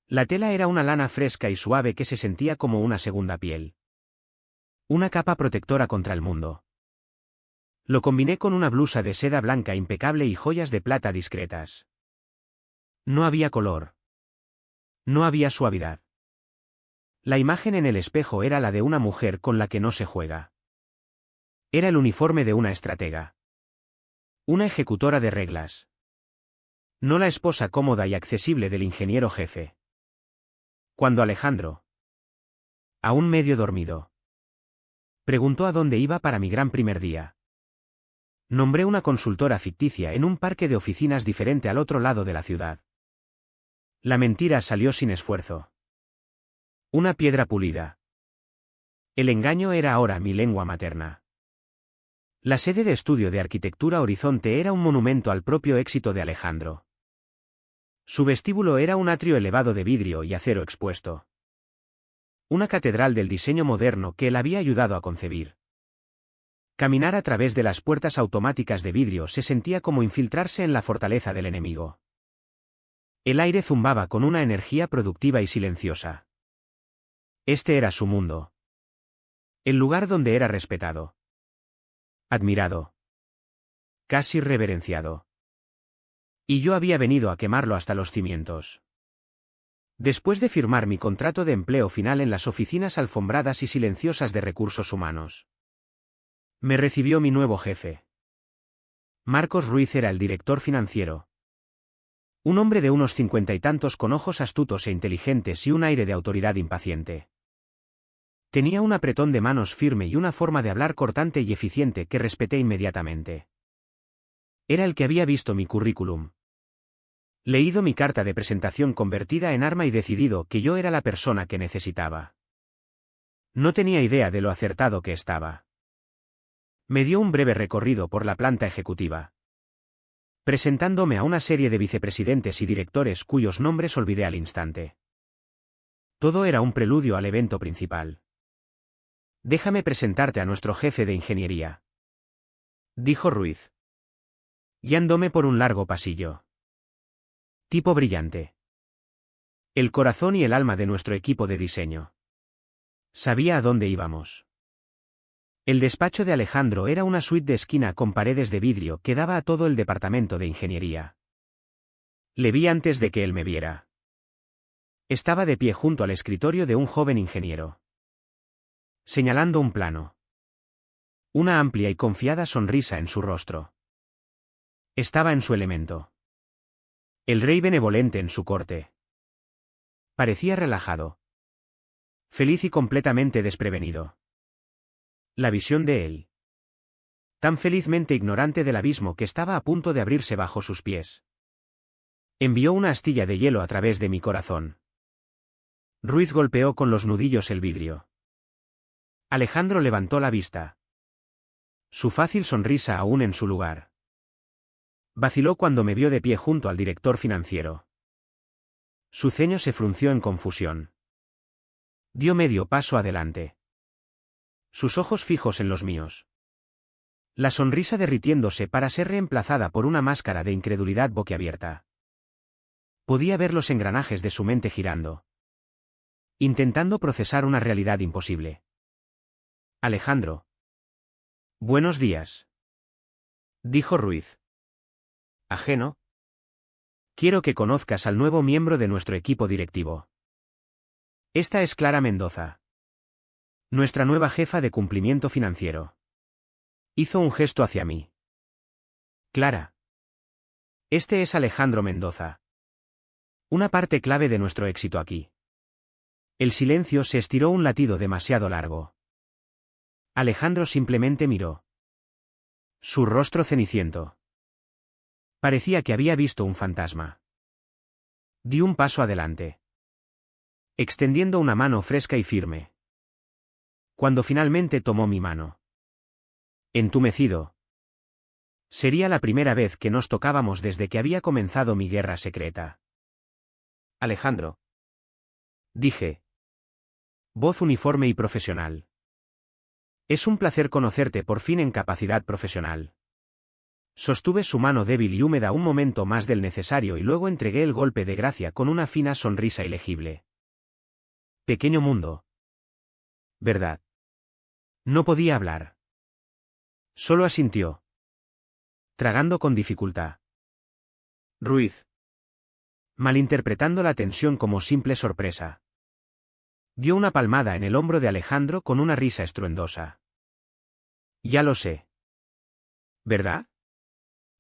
La tela era una lana fresca y suave que se sentía como una segunda piel. Una capa protectora contra el mundo. Lo combiné con una blusa de seda blanca impecable y joyas de plata discretas. No había color. No había suavidad. La imagen en el espejo era la de una mujer con la que no se juega. Era el uniforme de una estratega. Una ejecutora de reglas. No la esposa cómoda y accesible del ingeniero jefe. Cuando Alejandro, aún medio dormido, preguntó a dónde iba para mi gran primer día. Nombré una consultora ficticia en un parque de oficinas diferente al otro lado de la ciudad. La mentira salió sin esfuerzo. Una piedra pulida. El engaño era ahora mi lengua materna. La sede de Estudio de Arquitectura Horizonte era un monumento al propio éxito de Alejandro. Su vestíbulo era un atrio elevado de vidrio y acero expuesto. Una catedral del diseño moderno que él había ayudado a concebir. Caminar a través de las puertas automáticas de vidrio se sentía como infiltrarse en la fortaleza del enemigo. El aire zumbaba con una energía productiva y silenciosa. Este era su mundo. El lugar donde era respetado. Admirado. Casi reverenciado. Y yo había venido a quemarlo hasta los cimientos. Después de firmar mi contrato de empleo final en las oficinas alfombradas y silenciosas de recursos humanos, me recibió mi nuevo jefe. Marcos Ruiz era el director financiero. Un hombre de unos 50 y tantos con ojos astutos e inteligentes y un aire de autoridad impaciente. Tenía un apretón de manos firme y una forma de hablar cortante y eficiente que respeté inmediatamente. Era el que había visto mi currículum, leído mi carta de presentación convertida en arma y decidido que yo era la persona que necesitaba. No tenía idea de lo acertado que estaba. Me dio un breve recorrido por la planta ejecutiva, presentándome a una serie de vicepresidentes y directores cuyos nombres olvidé al instante. Todo era un preludio al evento principal. «Déjame presentarte a nuestro jefe de ingeniería», dijo Ruiz, guiándome por un largo pasillo. Tipo brillante. El corazón y el alma de nuestro equipo de diseño. Sabía a dónde íbamos. El despacho de Alejandro era una suite de esquina con paredes de vidrio que daba a todo el departamento de ingeniería. Le vi antes de que él me viera. Estaba de pie junto al escritorio de un joven ingeniero, señalando un plano. Una amplia y confiada sonrisa en su rostro. Estaba en su elemento. El rey benevolente en su corte. Parecía relajado, feliz y completamente desprevenido. La visión de él, tan felizmente ignorante del abismo que estaba a punto de abrirse bajo sus pies, envió una astilla de hielo a través de mi corazón. Ruiz golpeó con los nudillos el vidrio. Alejandro levantó la vista, su fácil sonrisa aún en su lugar. Vaciló cuando me vio de pie junto al director financiero. Su ceño se frunció en confusión. Dio medio paso adelante, sus ojos fijos en los míos. La sonrisa derritiéndose para ser reemplazada por una máscara de incredulidad boquiabierta. Podía ver los engranajes de su mente girando, intentando procesar una realidad imposible. Alejandro. Buenos días, dijo Ruiz. Ajeno. Quiero que conozcas al nuevo miembro de nuestro equipo directivo. Esta es Clara Mendoza, nuestra nueva jefa de cumplimiento financiero. Hizo un gesto hacia mí. Clara. Este es Alejandro Mendoza. Una parte clave de nuestro éxito aquí. El silencio se estiró un latido demasiado largo. Alejandro simplemente miró. Su rostro ceniciento. Parecía que había visto un fantasma. Di un paso adelante, extendiendo una mano fresca y firme. Cuando finalmente tomó mi mano, entumecido. Sería la primera vez que nos tocábamos desde que había comenzado mi guerra secreta. Alejandro, dije. Voz uniforme y profesional. Es un placer conocerte por fin en capacidad profesional. Sostuve su mano débil y húmeda un momento más del necesario y luego entregué el golpe de gracia con una fina sonrisa ilegible. Pequeño mundo. ¿Verdad? No podía hablar. Solo asintió, tragando con dificultad. Ruiz, malinterpretando la tensión como simple sorpresa, dio una palmada en el hombro de Alejandro con una risa estruendosa. Ya lo sé. ¿Verdad?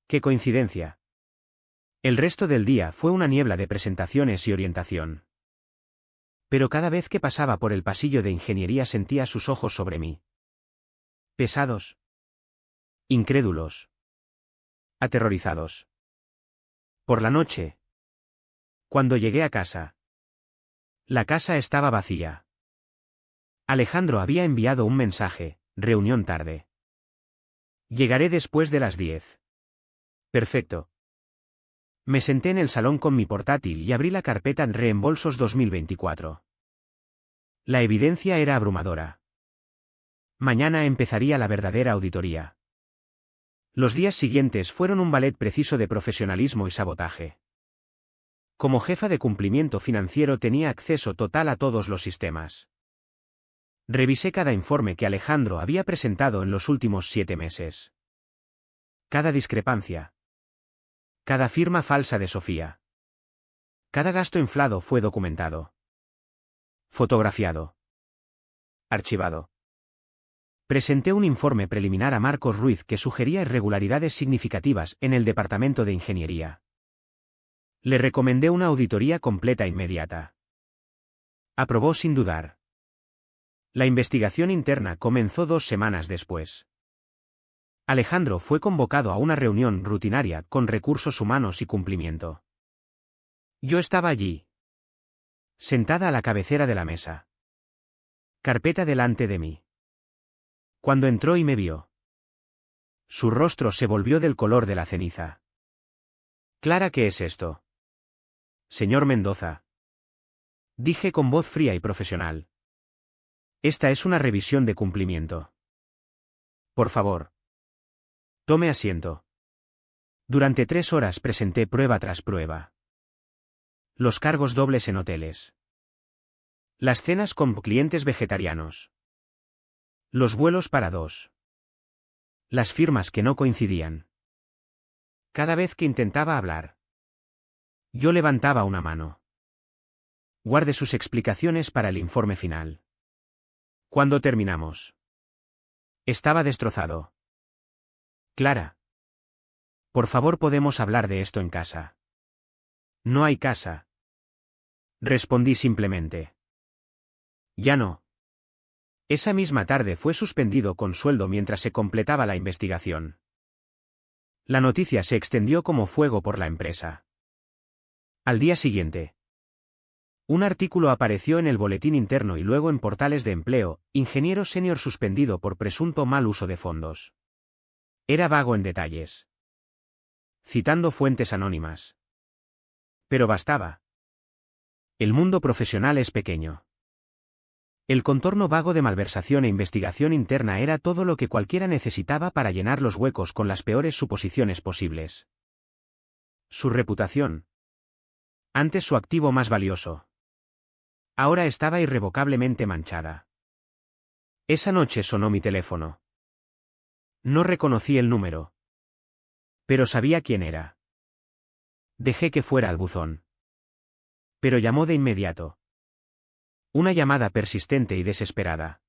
¡Qué coincidencia! El resto del día fue una niebla de presentaciones y orientación. Pero cada vez que pasaba por el pasillo de ingeniería sentía sus ojos sobre mí. Pesados. Incrédulos. Aterrorizados. Por la noche, cuando llegué a casa, la casa estaba vacía. Alejandro había enviado un mensaje: reunión tarde. Llegaré después de las 10. Perfecto. Me senté en el salón con mi portátil y abrí la carpeta en Reembolsos 2024. La evidencia era abrumadora. Mañana empezaría la verdadera auditoría. Los días siguientes fueron un ballet preciso de profesionalismo y sabotaje. Como jefa de cumplimiento financiero tenía acceso total a todos los sistemas. Revisé cada informe que Alejandro había presentado en los últimos 7 meses. Cada discrepancia. Cada firma falsa de Sofía. Cada gasto inflado fue documentado. Fotografiado. Archivado. Presenté un informe preliminar a Marcos Ruiz que sugería irregularidades significativas en el departamento de ingeniería. Le recomendé una auditoría completa e inmediata. Aprobó sin dudar. La investigación interna comenzó 2 semanas después. Alejandro fue convocado a una reunión rutinaria con recursos humanos y cumplimiento. Yo estaba allí. Sentada a la cabecera de la mesa. Carpeta delante de mí. Cuando entró y me vio, su rostro se volvió del color de la ceniza. Clara, ¿qué es esto? Señor Mendoza. Dije con voz fría y profesional. Esta es una revisión de cumplimiento. Por favor. Tome asiento. Durante 3 horas presenté prueba tras prueba. Los cargos dobles en hoteles. Las cenas con clientes vegetarianos. Los vuelos para 2. Las firmas que no coincidían. Cada vez que intentaba hablar, yo levantaba una mano. Guarde sus explicaciones para el informe final. Cuando terminamos, estaba destrozado. Clara. Por favor, podemos hablar de esto en casa. No hay casa. Respondí simplemente. Ya no. Esa misma tarde fue suspendido con sueldo mientras se completaba la investigación. La noticia se extendió como fuego por la empresa. Al día siguiente, un artículo apareció en el boletín interno y luego en portales de empleo: ingeniero senior suspendido por presunto mal uso de fondos. Era vago en detalles, citando fuentes anónimas. Pero bastaba. El mundo profesional es pequeño. El contorno vago de malversación e investigación interna era todo lo que cualquiera necesitaba para llenar los huecos con las peores suposiciones posibles. Su reputación, antes su activo más valioso, ahora estaba irrevocablemente manchada. Esa noche sonó mi teléfono. No reconocí el número, pero sabía quién era. Dejé que fuera al buzón. Pero llamó de inmediato. Una llamada persistente y desesperada.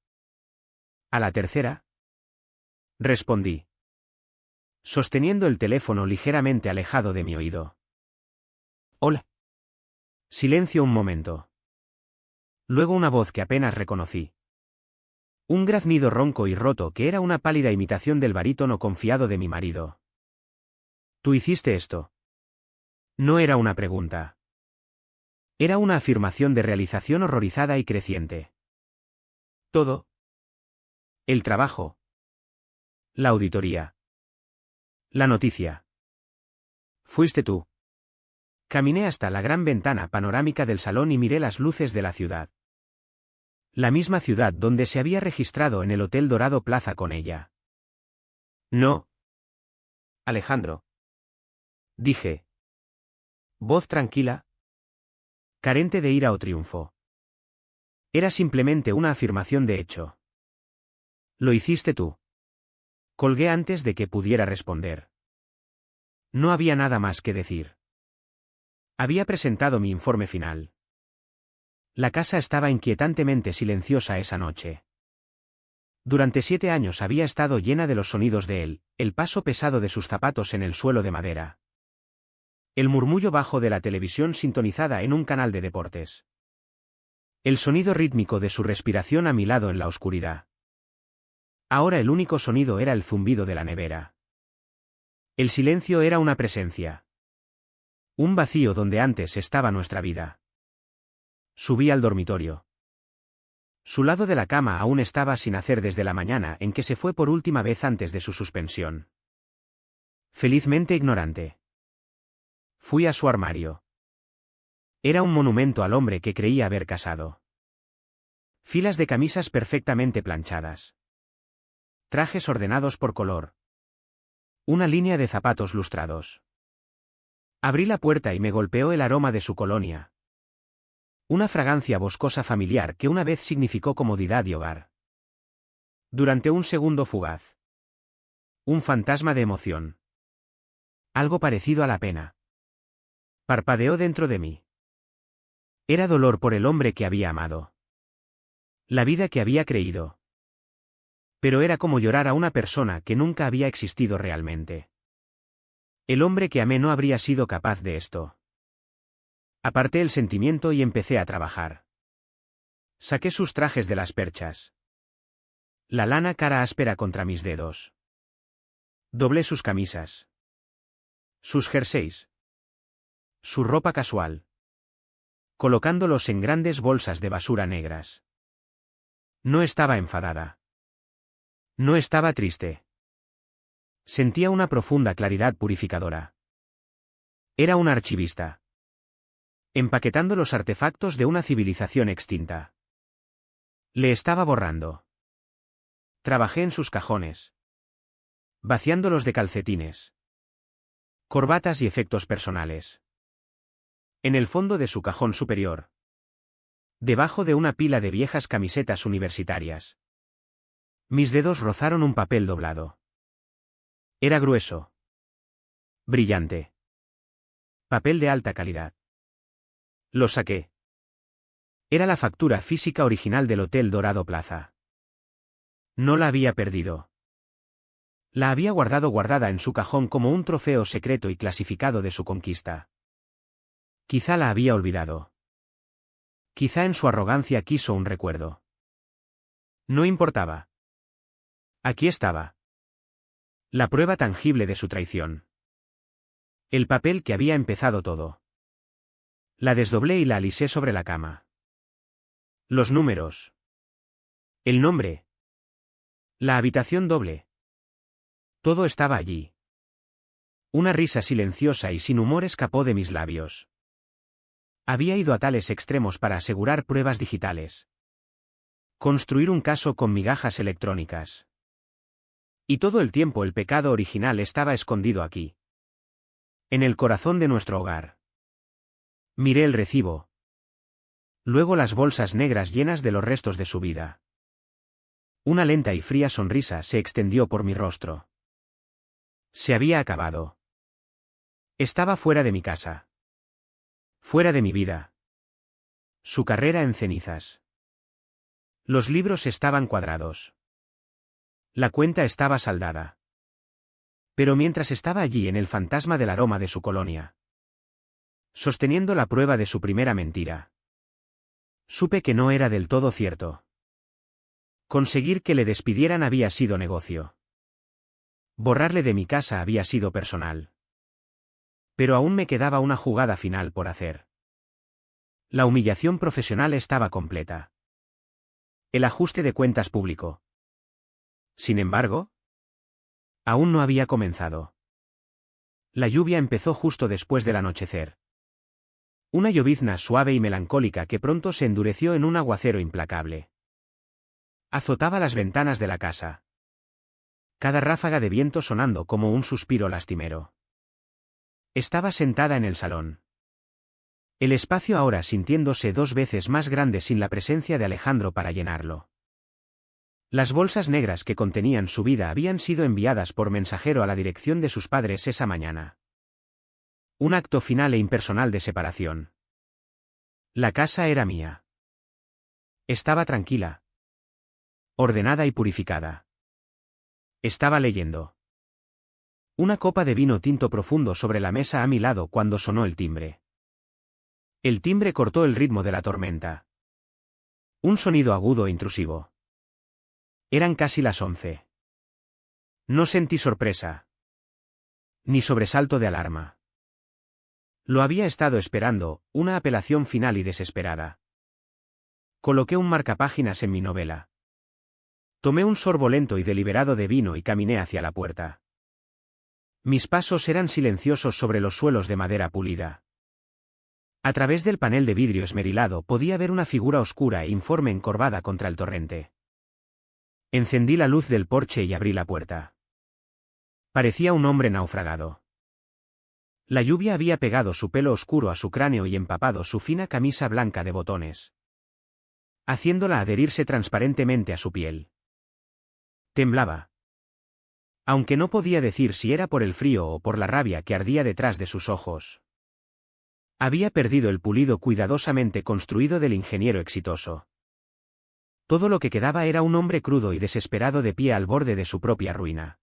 A la tercera, respondí, sosteniendo el teléfono ligeramente alejado de mi oído. Hola. Silencio un momento. Luego una voz que apenas reconocí. Un graznido ronco y roto que era una pálida imitación del barítono confiado de mi marido. ¿Tú hiciste esto? No era una pregunta. Era una afirmación de realización horrorizada y creciente. Todo. El trabajo. La auditoría. La noticia. Fuiste tú. Caminé hasta la gran ventana panorámica del salón y miré las luces de la ciudad. La misma ciudad donde se había registrado en el Hotel Dorado Plaza con ella. No. Alejandro. Dije. Voz tranquila, carente de ira o triunfo. Era simplemente una afirmación de hecho. Lo hiciste tú. Colgué antes de que pudiera responder. No había nada más que decir. Había presentado mi informe final. La casa estaba inquietantemente silenciosa esa noche. Durante 7 años había estado llena de los sonidos de él, el paso pesado de sus zapatos en el suelo de madera, el murmullo bajo de la televisión sintonizada en un canal de deportes, el sonido rítmico de su respiración a mi lado en la oscuridad. Ahora el único sonido era el zumbido de la nevera. El silencio era una presencia. Un vacío donde antes estaba nuestra vida. Subí al dormitorio. Su lado de la cama aún estaba sin hacer desde la mañana en que se fue por última vez antes de su suspensión. Felizmente ignorante. Fui a su armario. Era un monumento al hombre que creía haber casado. Filas de camisas perfectamente planchadas. Trajes ordenados por color. Una línea de zapatos lustrados. Abrí la puerta y me golpeó el aroma de su colonia. Una fragancia boscosa familiar que una vez significó comodidad y hogar. Durante un segundo fugaz. Un fantasma de emoción. Algo parecido a la pena. Parpadeó dentro de mí. Era dolor por el hombre que había amado. La vida que había creído. Pero era como llorar a una persona que nunca había existido realmente. El hombre que amé no habría sido capaz de esto. Aparté el sentimiento y empecé a trabajar. Saqué sus trajes de las perchas. La lana cara áspera contra mis dedos. Doblé sus camisas. Sus jerseys. Su ropa casual. Colocándolos en grandes bolsas de basura negras. No estaba enfadada. No estaba triste. Sentía una profunda claridad purificadora. Era un archivista. Empaquetando los artefactos de una civilización extinta. Le estaba borrando. Trabajé en sus cajones. Vaciándolos de calcetines. Corbatas y efectos personales. En el fondo de su cajón superior. Debajo de una pila de viejas camisetas universitarias. Mis dedos rozaron un papel doblado. Era grueso. Brillante. Papel de alta calidad. Lo saqué. Era la factura física original del Hotel Dorado Plaza. No la había perdido. La había guardada en su cajón como un trofeo secreto y clasificado de su conquista. Quizá la había olvidado. Quizá en su arrogancia quiso un recuerdo. No importaba. Aquí estaba. La prueba tangible de su traición. El papel que había empezado todo. La desdoblé y la alisé sobre la cama. Los números. El nombre. La habitación doble. Todo estaba allí. Una risa silenciosa y sin humor escapó de mis labios. Había ido a tales extremos para asegurar pruebas digitales. Construir un caso con migajas electrónicas. Y todo el tiempo el pecado original estaba escondido aquí. En el corazón de nuestro hogar. Miré el recibo. Luego las bolsas negras llenas de los restos de su vida. Una lenta y fría sonrisa se extendió por mi rostro. Se había acabado. Estaba fuera de mi casa. Fuera de mi vida. Su carrera en cenizas. Los libros estaban cuadrados. La cuenta estaba saldada. Pero mientras estaba allí en el fantasma del aroma de su colonia, sosteniendo la prueba de su primera mentira, supe que no era del todo cierto. Conseguir que le despidieran había sido negocio. Borrarle de mi casa había sido personal. Pero aún me quedaba una jugada final por hacer. La humillación profesional estaba completa. El ajuste de cuentas público. Sin embargo, aún no había comenzado. La lluvia empezó justo después del anochecer. Una llovizna suave y melancólica que pronto se endureció en un aguacero implacable. Azotaba las ventanas de la casa. Cada ráfaga de viento sonando como un suspiro lastimero. Estaba sentada en el salón. El espacio ahora sintiéndose 2 veces más grande sin la presencia de Alejandro para llenarlo. Las bolsas negras que contenían su vida habían sido enviadas por mensajero a la dirección de sus padres esa mañana. Un acto final e impersonal de separación. La casa era mía. Estaba tranquila. Ordenada y purificada. Estaba leyendo. Una copa de vino tinto profundo sobre la mesa a mi lado cuando sonó el timbre. El timbre cortó el ritmo de la tormenta. Un sonido agudo e intrusivo. Eran casi las 11. No sentí sorpresa. Ni sobresalto de alarma. Lo había estado esperando, una apelación final y desesperada. Coloqué un marcapáginas en mi novela. Tomé un sorbo lento y deliberado de vino y caminé hacia la puerta. Mis pasos eran silenciosos sobre los suelos de madera pulida. A través del panel de vidrio esmerilado podía ver una figura oscura e informe encorvada contra el torrente. Encendí la luz del porche y abrí la puerta. Parecía un hombre naufragado. La lluvia había pegado su pelo oscuro a su cráneo y empapado su fina camisa blanca de botones, haciéndola adherirse transparentemente a su piel. Temblaba. Aunque no podía decir si era por el frío o por la rabia que ardía detrás de sus ojos. Había perdido el pulido cuidadosamente construido del ingeniero exitoso. Todo lo que quedaba era un hombre crudo y desesperado de pie al borde de su propia ruina.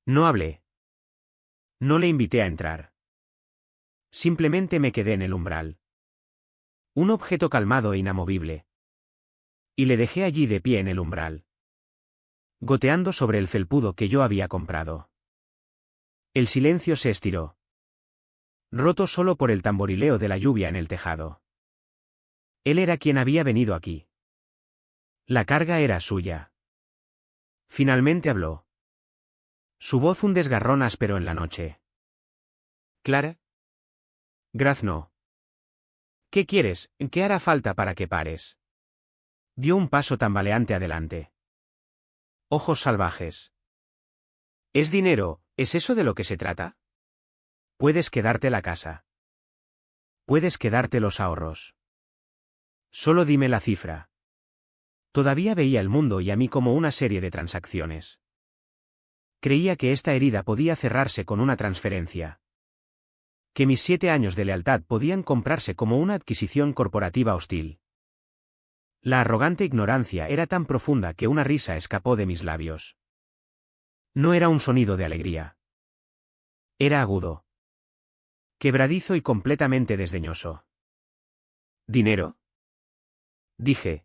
No hablé. No le invité a entrar. Simplemente me quedé en el umbral. Un objeto calmado e inamovible. Y le dejé allí de pie en el umbral, goteando sobre el felpudo que yo había comprado. El silencio se estiró, roto solo por el tamborileo de la lluvia en el tejado. Él era quien había venido aquí. La carga era suya. Finalmente habló. Su voz un desgarrón áspero en la noche. ¿Clara? Grazno. ¿Qué quieres? ¿Qué hará falta para que pares? Dio un paso tambaleante adelante. Ojos salvajes. ¿Es dinero? ¿Es eso de lo que se trata? Puedes quedarte la casa. Puedes quedarte los ahorros. Solo dime la cifra. Todavía veía el mundo y a mí como una serie de transacciones. Creía que esta herida podía cerrarse con una transferencia. Que mis 7 años de lealtad podían comprarse como una adquisición corporativa hostil. La arrogante ignorancia era tan profunda que una risa escapó de mis labios. No era un sonido de alegría. Era agudo. Quebradizo y completamente desdeñoso. ¿Dinero? Dije.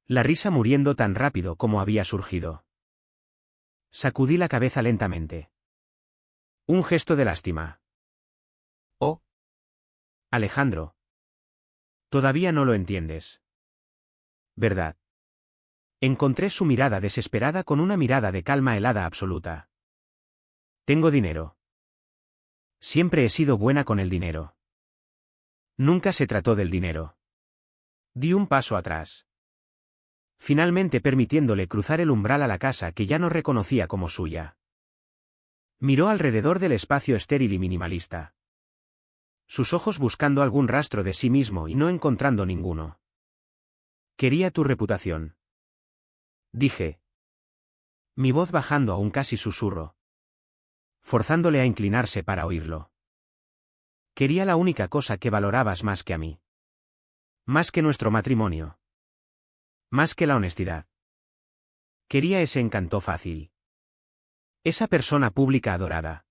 La risa muriendo tan rápido como había surgido. Sacudí la cabeza lentamente. Un gesto de lástima. Oh. Alejandro. Todavía no lo entiendes. ¿Verdad? Encontré su mirada desesperada con una mirada de calma helada absoluta. Tengo dinero. Siempre he sido buena con el dinero. Nunca se trató del dinero. Di un paso atrás. Finalmente permitiéndole cruzar el umbral a la casa que ya no reconocía como suya. Miró alrededor del espacio estéril y minimalista. Sus ojos buscando algún rastro de sí mismo y no encontrando ninguno. Quería tu reputación. Dije. Mi voz bajando a un casi susurro. Forzándole a inclinarse para oírlo. Quería la única cosa que valorabas más que a mí. Más que nuestro matrimonio. Más que la honestidad. Quería ese encanto fácil. Esa persona pública adorada.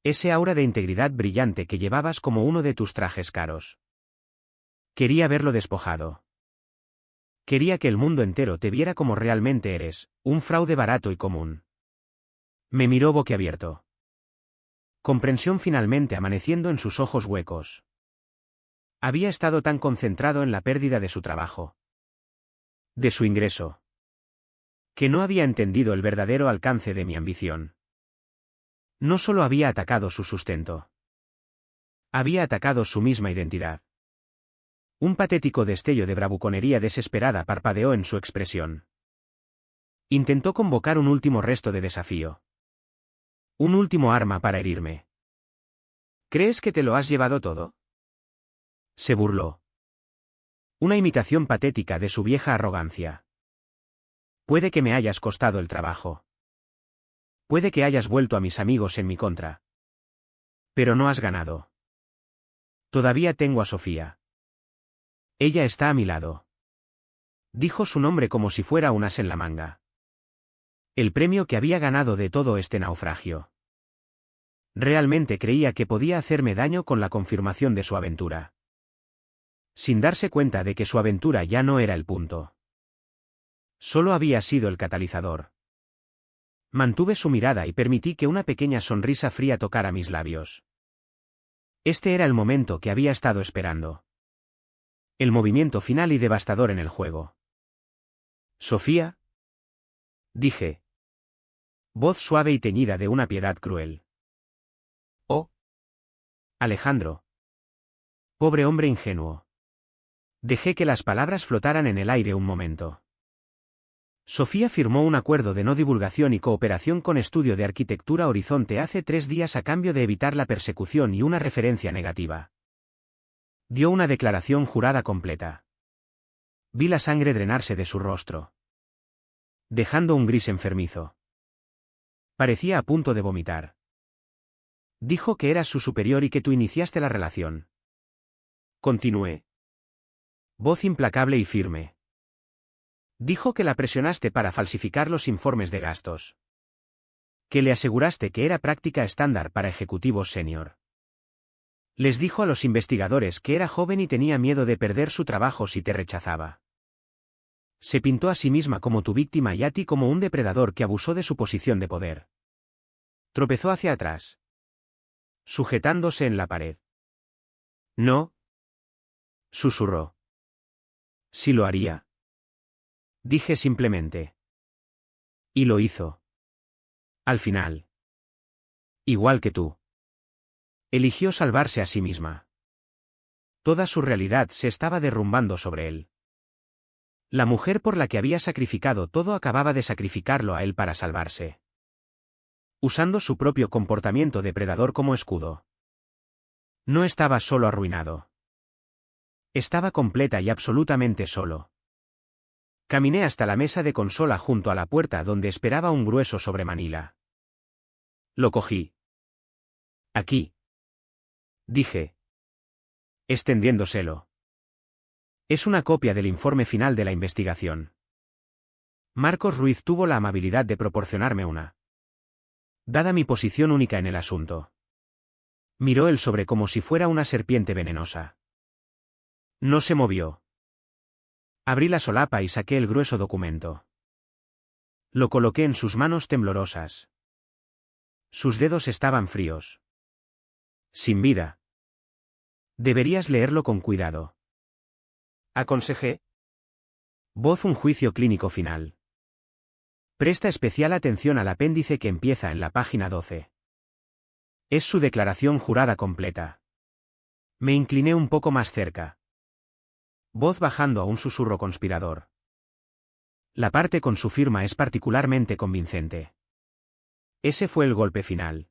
Ese aura de integridad brillante que llevabas como uno de tus trajes caros. Quería verlo despojado. Quería que el mundo entero te viera como realmente eres, un fraude barato y común. Me miró boquiabierto. Comprensión finalmente amaneciendo en sus ojos huecos. Había estado tan concentrado en la pérdida de su trabajo. De su ingreso. Que no había entendido el verdadero alcance de mi ambición. No solo había atacado su sustento. Había atacado su misma identidad. Un patético destello de bravuconería desesperada parpadeó en su expresión. Intentó convocar un último resto de desafío. Un último arma para herirme. ¿Crees que te lo has llevado todo? Se burló. Una imitación patética de su vieja arrogancia. Puede que me hayas costado el trabajo. Puede que hayas vuelto a mis amigos en mi contra. Pero no has ganado. Todavía tengo a Sofía. Ella está a mi lado. Dijo su nombre como si fuera un as en la manga. El premio que había ganado de todo este naufragio. Realmente creía que podía hacerme daño con la confirmación de su aventura. Sin darse cuenta de que su aventura ya no era el punto. Solo había sido el catalizador. Mantuve su mirada y permití que una pequeña sonrisa fría tocara mis labios. Este era el momento que había estado esperando. El movimiento final y devastador en el juego. ¿Sofía? Dije. Voz suave y teñida de una piedad cruel. Oh. Alejandro. Pobre hombre ingenuo. Dejé que las palabras flotaran en el aire un momento. Sofía firmó un acuerdo de no divulgación y cooperación con Estudio de Arquitectura Horizonte hace 3 días a cambio de evitar la persecución y una referencia negativa. Dio una declaración jurada completa. Vi la sangre drenarse de su rostro, dejando un gris enfermizo. Parecía a punto de vomitar. Dijo que eras su superior y que tú iniciaste la relación. Continué. Voz implacable y firme. Dijo que la presionaste para falsificar los informes de gastos. Que le aseguraste que era práctica estándar para ejecutivos senior. Les dijo a los investigadores que era joven y tenía miedo de perder su trabajo si te rechazaba. Se pintó a sí misma como tu víctima y a ti como un depredador que abusó de su posición de poder. Tropezó hacia atrás, sujetándose en la pared. No, susurró. Sí lo haría. Dije simplemente. Y lo hizo. Al final. Igual que tú. Eligió salvarse a sí misma. Toda su realidad se estaba derrumbando sobre él. La mujer por la que había sacrificado todo acababa de sacrificarlo a él para salvarse. Usando su propio comportamiento depredador como escudo. No estaba solo arruinado. Estaba completa y absolutamente solo. Caminé hasta la mesa de consola junto a la puerta donde esperaba un grueso sobre Manila. Lo cogí. Aquí. Dije. Extendiéndoselo. Es una copia del informe final de la investigación. Marcos Ruiz tuvo la amabilidad de proporcionarme una. Dada mi posición única en el asunto. Miró el sobre como si fuera una serpiente venenosa. No se movió. Abrí la solapa y saqué el grueso documento. Lo coloqué en sus manos temblorosas. Sus dedos estaban fríos. Sin vida. Deberías leerlo con cuidado. Aconsejé. Voz un juicio clínico final. Presta especial atención al apéndice que empieza en la página 12. Es su declaración jurada completa. Me incliné un poco más cerca. Voz bajando a un susurro conspirador. La parte con su firma es particularmente convincente. Ese fue el golpe final.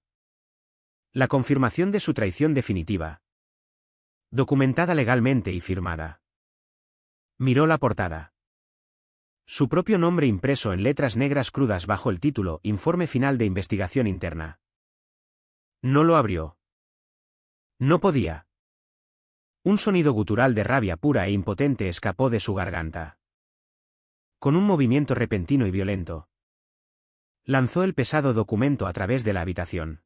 La confirmación de su traición definitiva. Documentada legalmente y firmada. Miró la portada. Su propio nombre impreso en letras negras crudas bajo el título Informe final de investigación interna. No lo abrió. No podía. Un sonido gutural de rabia pura e impotente escapó de su garganta. Con un movimiento repentino y violento, lanzó el pesado documento a través de la habitación.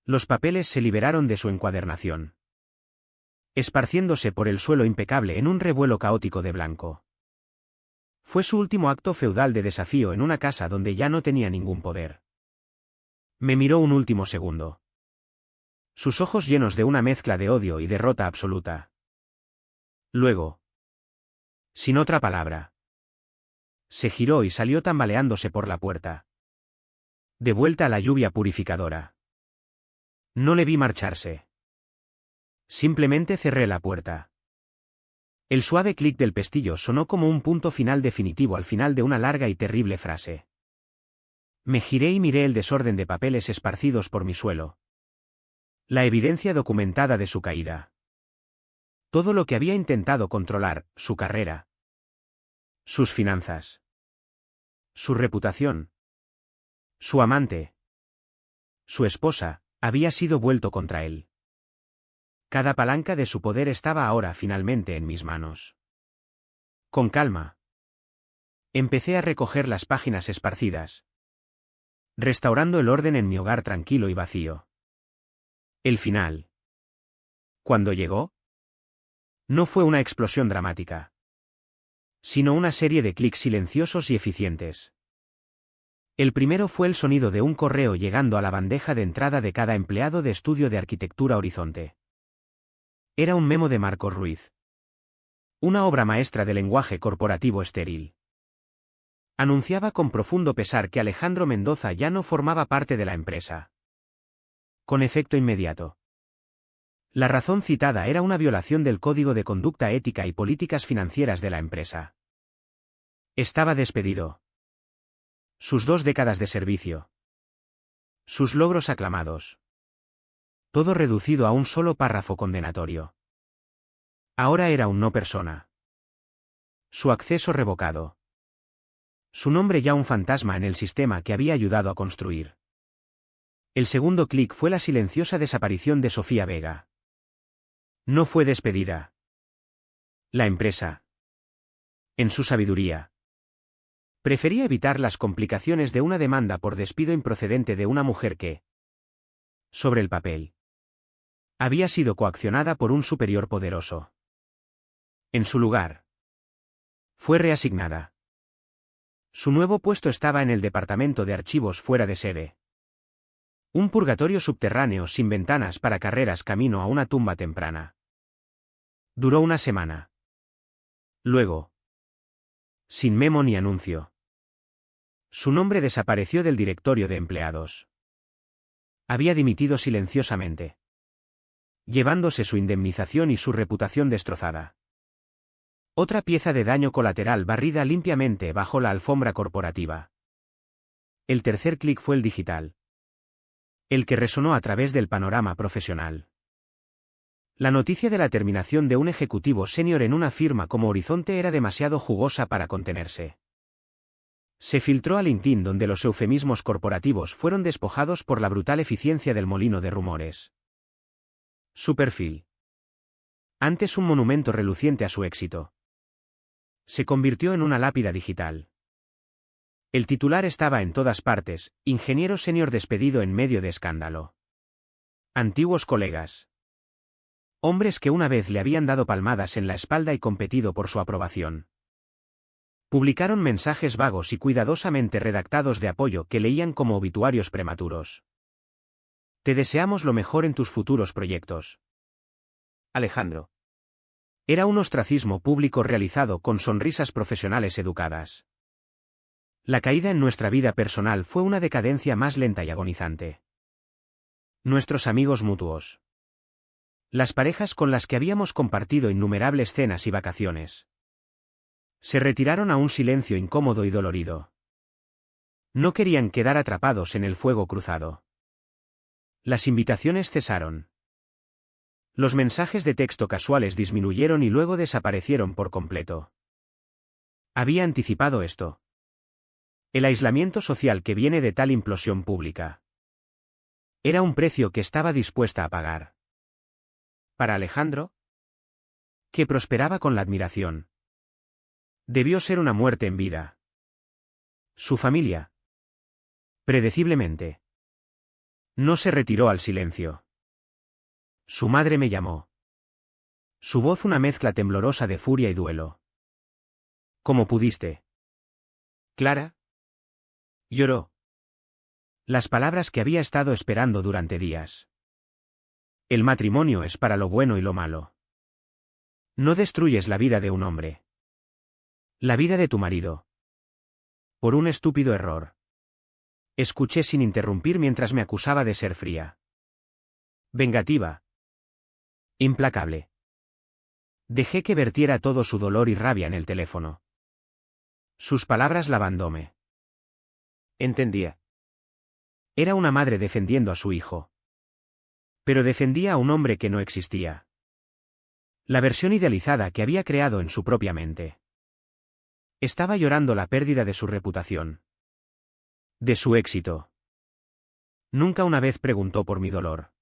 Los papeles se liberaron de su encuadernación, esparciéndose por el suelo impecable en un revuelo caótico de blanco. Fue su último acto feudal de desafío en una casa donde ya no tenía ningún poder. Me miró un último segundo. Sus ojos llenos de una mezcla de odio y derrota absoluta. Luego, sin otra palabra, se giró y salió tambaleándose por la puerta. De vuelta a la lluvia purificadora. No le vi marcharse. Simplemente cerré la puerta. El suave clic del pestillo sonó como un punto final definitivo al final de una larga y terrible frase. Me giré y miré el desorden de papeles esparcidos por mi suelo. La evidencia documentada de su caída. Todo lo que había intentado controlar, su carrera. Sus finanzas. Su reputación. Su amante. Su esposa, había sido vuelto contra él. Cada palanca de su poder estaba ahora finalmente en mis manos. Con calma. Empecé a recoger las páginas esparcidas. Restaurando el orden en mi hogar tranquilo y vacío. El final. Cuando llegó, no fue una explosión dramática, sino una serie de clics silenciosos y eficientes. El primero fue el sonido de un correo llegando a la bandeja de entrada de cada empleado de Estudio de Arquitectura Horizonte. Era un memo de Marcos Ruiz. Una obra maestra de lenguaje corporativo estéril. Anunciaba con profundo pesar que Alejandro Mendoza ya no formaba parte de la empresa. Con efecto inmediato. La razón citada era una violación del Código de Conducta Ética y Políticas Financieras de la empresa. Estaba despedido. Sus 2 décadas de servicio. Sus logros aclamados. Todo reducido a un solo párrafo condenatorio. Ahora era un no persona. Su acceso revocado. Su nombre ya un fantasma en el sistema que había ayudado a construir. El segundo clic fue la silenciosa desaparición de Sofía Vega. No fue despedida. La empresa, en su sabiduría, prefería evitar las complicaciones de una demanda por despido improcedente de una mujer que, sobre el papel, había sido coaccionada por un superior poderoso. En su lugar, fue reasignada. Su nuevo puesto estaba en el departamento de archivos fuera de sede. Un purgatorio subterráneo sin ventanas para carreras camino a una tumba temprana. Duró una semana. Luego, sin memo ni anuncio, su nombre desapareció del directorio de empleados. Había dimitido silenciosamente, llevándose su indemnización y su reputación destrozada. Otra pieza de daño colateral barrida limpiamente bajo la alfombra corporativa. El tercer clic fue el digital. El que resonó a través del panorama profesional. La noticia de la terminación de un ejecutivo senior en una firma como Horizonte era demasiado jugosa para contenerse. Se filtró a LinkedIn, donde los eufemismos corporativos fueron despojados por la brutal eficiencia del molino de rumores. Su perfil, antes un monumento reluciente a su éxito, se convirtió en una lápida digital. El titular estaba en todas partes: ingeniero senior despedido en medio de escándalo. Antiguos colegas. Hombres que una vez le habían dado palmadas en la espalda y competido por su aprobación. Publicaron mensajes vagos y cuidadosamente redactados de apoyo que leían como obituarios prematuros. Te deseamos lo mejor en tus futuros proyectos, Alejandro. Era un ostracismo público realizado con sonrisas profesionales educadas. La caída en nuestra vida personal fue una decadencia más lenta y agonizante. Nuestros amigos mutuos. Las parejas con las que habíamos compartido innumerables cenas y vacaciones. Se retiraron a un silencio incómodo y dolorido. No querían quedar atrapados en el fuego cruzado. Las invitaciones cesaron. Los mensajes de texto casuales disminuyeron y luego desaparecieron por completo. Había anticipado esto. El aislamiento social que viene de tal implosión pública. Era un precio que estaba dispuesta a pagar. Para Alejandro, que prosperaba con la admiración, debió ser una muerte en vida. Su familia, predeciblemente, no se retiró al silencio. Su madre me llamó. Su voz una mezcla temblorosa de furia y duelo. ¿Cómo pudiste? Clara. Lloró. Las palabras que había estado esperando durante días. El matrimonio es para lo bueno y lo malo. No destruyes la vida de un hombre. La vida de tu marido. Por un estúpido error. Escuché sin interrumpir mientras me acusaba de ser fría. Vengativa. Implacable. Dejé que vertiera todo su dolor y rabia en el teléfono. Sus palabras lavándome. Entendía. Era una madre defendiendo a su hijo. Pero defendía a un hombre que no existía. La versión idealizada que había creado en su propia mente. Estaba llorando la pérdida de su reputación. De su éxito. Nunca una vez preguntó por mi dolor.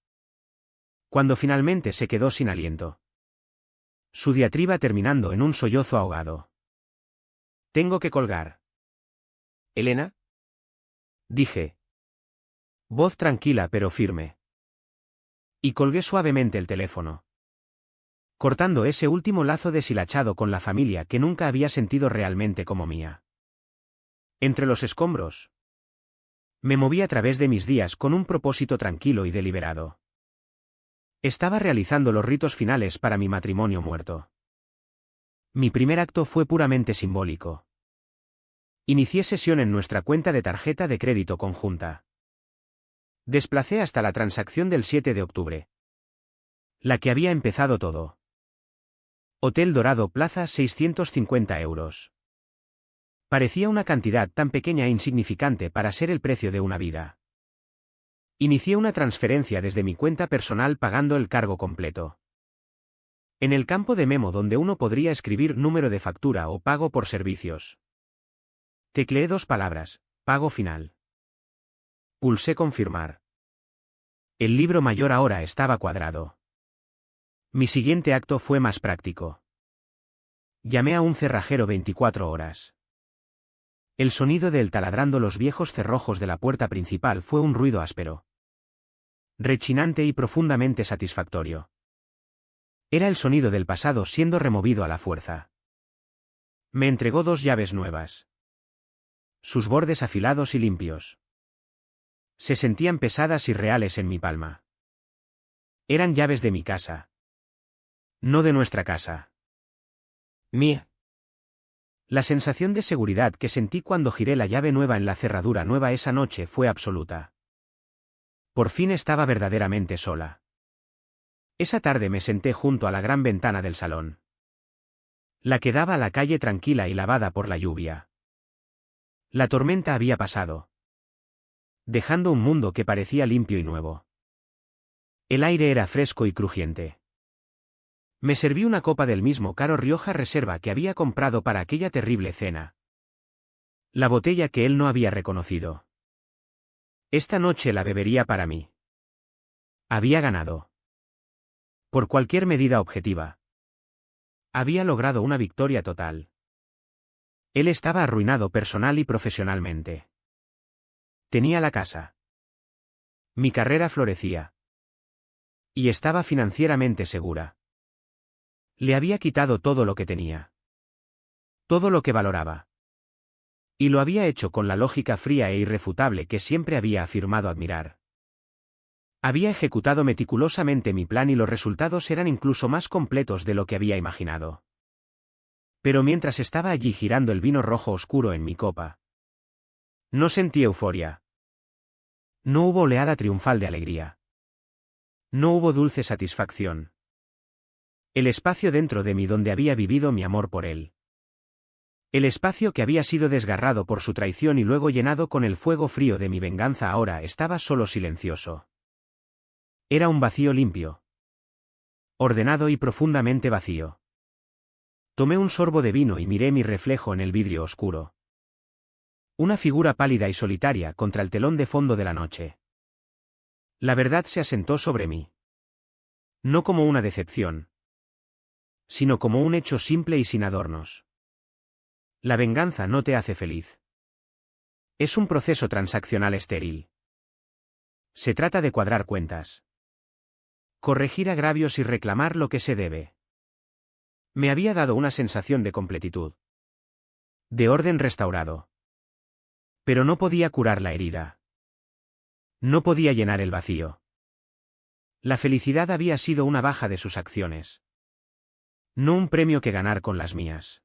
Cuando finalmente se quedó sin aliento. Su diatriba terminando en un sollozo ahogado. Tengo que colgar. ¿Elena? Dije. Voz tranquila pero firme. Y colgué suavemente el teléfono. Cortando ese último lazo deshilachado con la familia que nunca había sentido realmente como mía. Entre los escombros. Me moví a través de mis días con un propósito tranquilo y deliberado. Estaba realizando los ritos finales para mi matrimonio muerto. Mi primer acto fue puramente simbólico. Inicié sesión en nuestra cuenta de tarjeta de crédito conjunta. Desplacé hasta la transacción del 7 de octubre. La que había empezado todo. Hotel Dorado Plaza, 650 euros. Parecía una cantidad tan pequeña e insignificante para ser el precio de una vida. Inicié una transferencia desde mi cuenta personal pagando el cargo completo. En el campo de memo donde uno podría escribir número de factura o pago por servicios. Tecleé 2 palabras, pago final. Pulsé confirmar. El libro mayor ahora estaba cuadrado. Mi siguiente acto fue más práctico. Llamé a un cerrajero 24 horas. El sonido del taladrando los viejos cerrojos de la puerta principal fue un ruido áspero, rechinante y profundamente satisfactorio. Era el sonido del pasado siendo removido a la fuerza. Me entregó 2 llaves nuevas. Sus bordes afilados y limpios. Se sentían pesadas y reales en mi palma. Eran llaves de mi casa. No de nuestra casa. Mía. La sensación de seguridad que sentí cuando giré la llave nueva en la cerradura nueva esa noche fue absoluta. Por fin estaba verdaderamente sola. Esa tarde me senté junto a la gran ventana del salón. La que daba a la calle tranquila y lavada por la lluvia. La tormenta había pasado, dejando un mundo que parecía limpio y nuevo. El aire era fresco y crujiente. Me serví una copa del mismo caro Rioja Reserva que había comprado para aquella terrible cena. La botella que él no había reconocido. Esta noche la bebería para mí. Había ganado. Por cualquier medida objetiva. Había logrado una victoria total. Él estaba arruinado personal y profesionalmente. Tenía la casa. Mi carrera florecía. Y estaba financieramente segura. Le había quitado todo lo que tenía. Todo lo que valoraba. Y lo había hecho con la lógica fría e irrefutable que siempre había afirmado admirar. Había ejecutado meticulosamente mi plan y los resultados eran incluso más completos de lo que había imaginado. Pero mientras estaba allí girando el vino rojo oscuro en mi copa, no sentí euforia. No hubo oleada triunfal de alegría. No hubo dulce satisfacción. El espacio dentro de mí donde había vivido mi amor por él. El espacio que había sido desgarrado por su traición y luego llenado con el fuego frío de mi venganza ahora estaba solo silencioso. Era un vacío limpio. Ordenado y profundamente vacío. Tomé un sorbo de vino y miré mi reflejo en el vidrio oscuro. Una figura pálida y solitaria contra el telón de fondo de la noche. La verdad se asentó sobre mí. No como una decepción, sino como un hecho simple y sin adornos. La venganza no te hace feliz. Es un proceso transaccional estéril. Se trata de cuadrar cuentas. Corregir agravios y reclamar lo que se debe. Me había dado una sensación de completitud. De orden restaurado. Pero no podía curar la herida. No podía llenar el vacío. La felicidad había sido una baja de sus acciones. No un premio que ganar con las mías.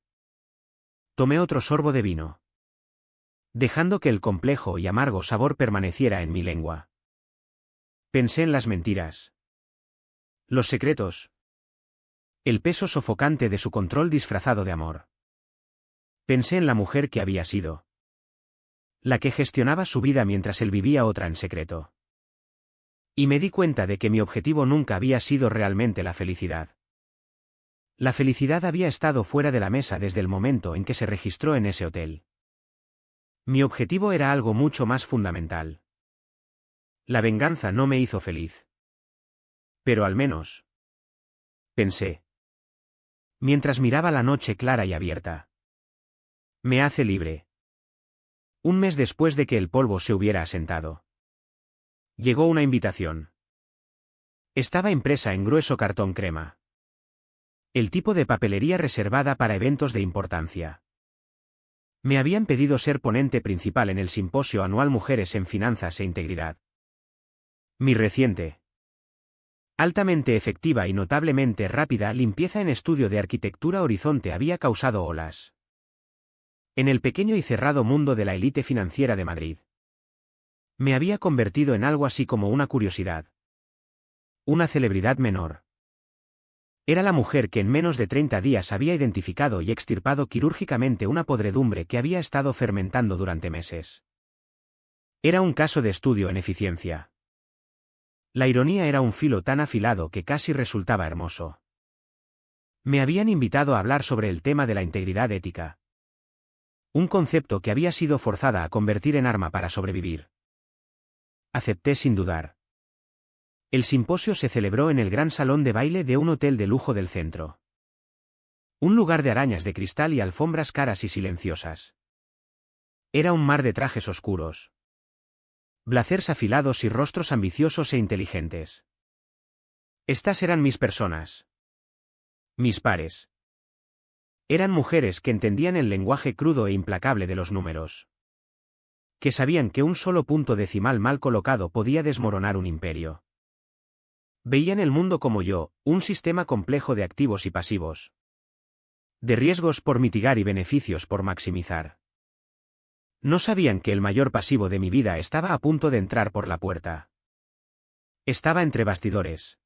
Tomé otro sorbo de vino, dejando que el complejo y amargo sabor permaneciera en mi lengua. Pensé en las mentiras. Los secretos. El peso sofocante de su control disfrazado de amor. Pensé en la mujer que había sido. La que gestionaba su vida mientras él vivía otra en secreto. Y me di cuenta de que mi objetivo nunca había sido realmente la felicidad. La felicidad había estado fuera de la mesa desde el momento en que se registró en ese hotel. Mi objetivo era algo mucho más fundamental. La venganza no me hizo feliz. Pero al menos, pensé, mientras miraba la noche clara y abierta, me hace libre. Un mes después de que el polvo se hubiera asentado, llegó una invitación. Estaba impresa en grueso cartón crema. El tipo de papelería reservada para eventos de importancia. Me habían pedido ser ponente principal en el simposio anual Mujeres en Finanzas e Integridad. Mi reciente, altamente efectiva y notablemente rápida limpieza en estudio de arquitectura Horizonte había causado olas en el pequeño y cerrado mundo de la élite financiera de Madrid. Me había convertido en algo así como una curiosidad. Una celebridad menor. Era la mujer que en menos de 30 días había identificado y extirpado quirúrgicamente una podredumbre que había estado fermentando durante meses. Era un caso de estudio en eficiencia. La ironía era un filo tan afilado que casi resultaba hermoso. Me habían invitado a hablar sobre el tema de la integridad ética. Un concepto que había sido forzada a convertir en arma para sobrevivir. Acepté sin dudar. El simposio se celebró en el gran salón de baile de un hotel de lujo del centro. Un lugar de arañas de cristal y alfombras caras y silenciosas. Era un mar de trajes oscuros. Blazers afilados y rostros ambiciosos e inteligentes. Estas eran mis personas. Mis pares. Eran mujeres que entendían el lenguaje crudo e implacable de los números. Que sabían que un solo punto decimal mal colocado podía desmoronar un imperio. Veían el mundo como yo, un sistema complejo de activos y pasivos. De riesgos por mitigar y beneficios por maximizar. No sabían que el mayor pasivo de mi vida estaba a punto de entrar por la puerta. Estaba entre bastidores.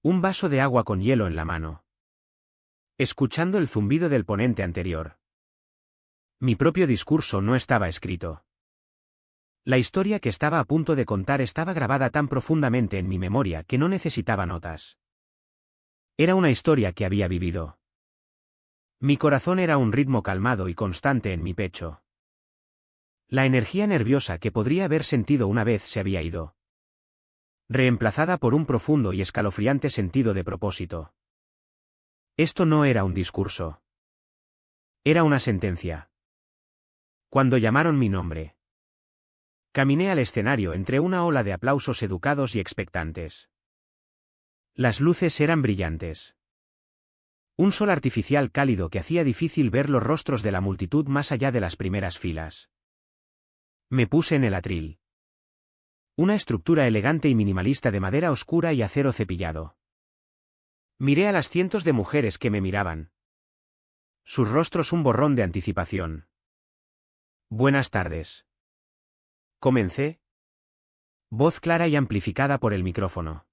Un vaso de agua con hielo en la mano. Escuchando el zumbido del ponente anterior. Mi propio discurso no estaba escrito. La historia que estaba a punto de contar estaba grabada tan profundamente en mi memoria que no necesitaba notas. Era una historia que había vivido. Mi corazón era un ritmo calmado y constante en mi pecho. La energía nerviosa que podría haber sentido una vez se había ido. Reemplazada por un profundo y escalofriante sentido de propósito. Esto no era un discurso. Era una sentencia. Cuando llamaron mi nombre. Caminé al escenario entre una ola de aplausos educados y expectantes. Las luces eran brillantes. Un sol artificial cálido que hacía difícil ver los rostros de la multitud más allá de las primeras filas. Me puse en el atril. Una estructura elegante y minimalista de madera oscura y acero cepillado. Miré a las cientos de mujeres que me miraban. Sus rostros un borrón de anticipación. Buenas tardes. Comencé. Voz clara y amplificada por el micrófono.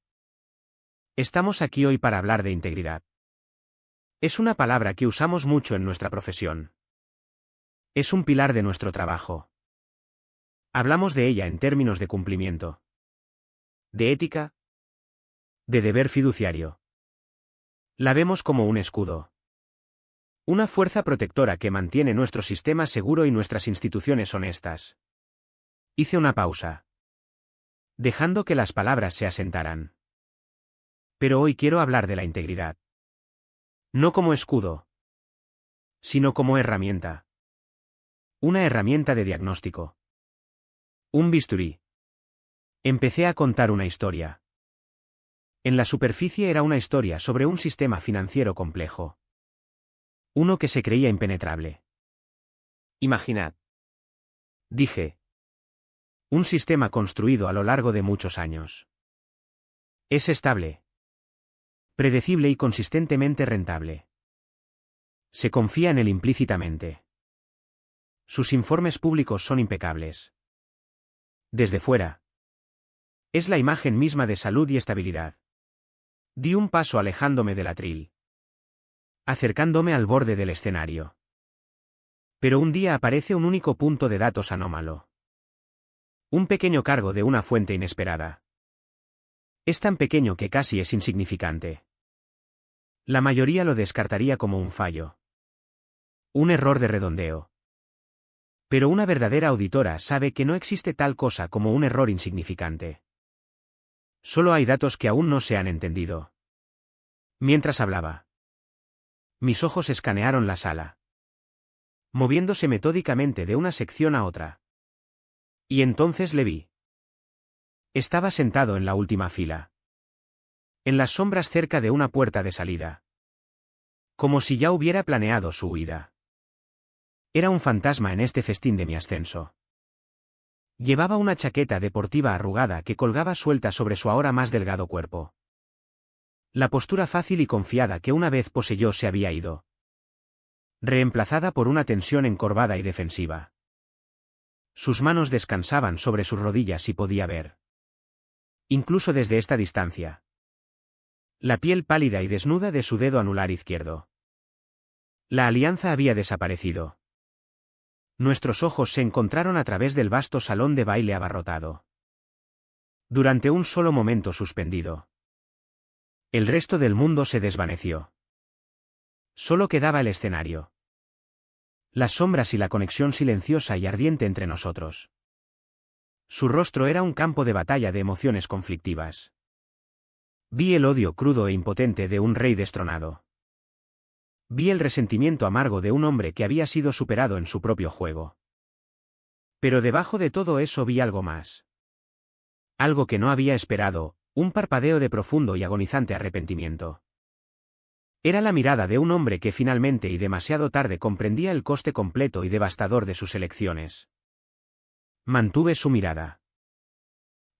Estamos aquí hoy para hablar de integridad. Es una palabra que usamos mucho en nuestra profesión. Es un pilar de nuestro trabajo. Hablamos de ella en términos de cumplimiento. De ética. De deber fiduciario. La vemos como un escudo. Una fuerza protectora que mantiene nuestro sistema seguro y nuestras instituciones honestas. Hice una pausa. Dejando que las palabras se asentaran. Pero hoy quiero hablar de la integridad. No como escudo. Sino como herramienta. Una herramienta de diagnóstico. Un bisturí. Empecé a contar una historia. En la superficie era una historia sobre un sistema financiero complejo. Uno que se creía impenetrable. Imaginad. Dije. Un sistema construido a lo largo de muchos años. Es estable. Predecible y consistentemente rentable. Se confía en él implícitamente. Sus informes públicos son impecables. Desde fuera. Es la imagen misma de salud y estabilidad. Di un paso alejándome del atril. Acercándome al borde del escenario. Pero un día aparece un único punto de datos anómalo. Un pequeño cargo de una fuente inesperada. Es tan pequeño que casi es insignificante. La mayoría lo descartaría como un fallo. Un error de redondeo. Pero una verdadera auditora sabe que no existe tal cosa como un error insignificante. Solo hay datos que aún no se han entendido. Mientras hablaba. Mis ojos escanearon la sala. Moviéndose metódicamente de una sección a otra. Y entonces le vi. Estaba sentado en la última fila. En las sombras cerca de una puerta de salida. Como si ya hubiera planeado su huida. Era un fantasma en este festín de mi ascenso. Llevaba una chaqueta deportiva arrugada que colgaba suelta sobre su ahora más delgado cuerpo. La postura fácil y confiada que una vez poseyó se había ido. Reemplazada por una tensión encorvada y defensiva. Sus manos descansaban sobre sus rodillas y podía ver. Incluso desde esta distancia. La piel pálida y desnuda de su dedo anular izquierdo. La alianza había desaparecido. Nuestros ojos se encontraron a través del vasto salón de baile abarrotado. Durante un solo momento suspendido. El resto del mundo se desvaneció. Solo quedaba el escenario. Las sombras y la conexión silenciosa y ardiente entre nosotros. Su rostro era un campo de batalla de emociones conflictivas. Vi el odio crudo e impotente de un rey destronado. Vi el resentimiento amargo de un hombre que había sido superado en su propio juego. Pero debajo de todo eso vi algo más. Algo que no había esperado, un parpadeo de profundo y agonizante arrepentimiento. Era la mirada de un hombre que finalmente y demasiado tarde comprendía el coste completo y devastador de sus elecciones. Mantuve su mirada.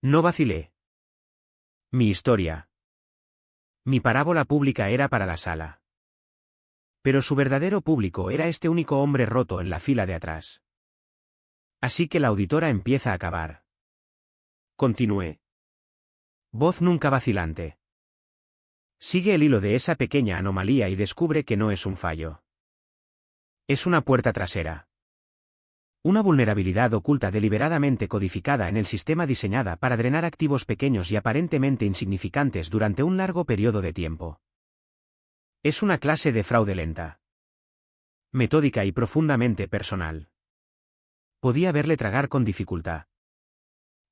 No vacilé. Mi historia. Mi parábola pública era para la sala. Pero su verdadero público era este único hombre roto en la fila de atrás. Así que la auditora empieza a acabar. Continué. Voz nunca vacilante. Sigue el hilo de esa pequeña anomalía y descubre que no es un fallo. Es una puerta trasera. Una vulnerabilidad oculta deliberadamente codificada en el sistema diseñada para drenar activos pequeños y aparentemente insignificantes durante un largo periodo de tiempo. Es una clase de fraude lenta. Metódica y profundamente personal. Podía verle tragar con dificultad.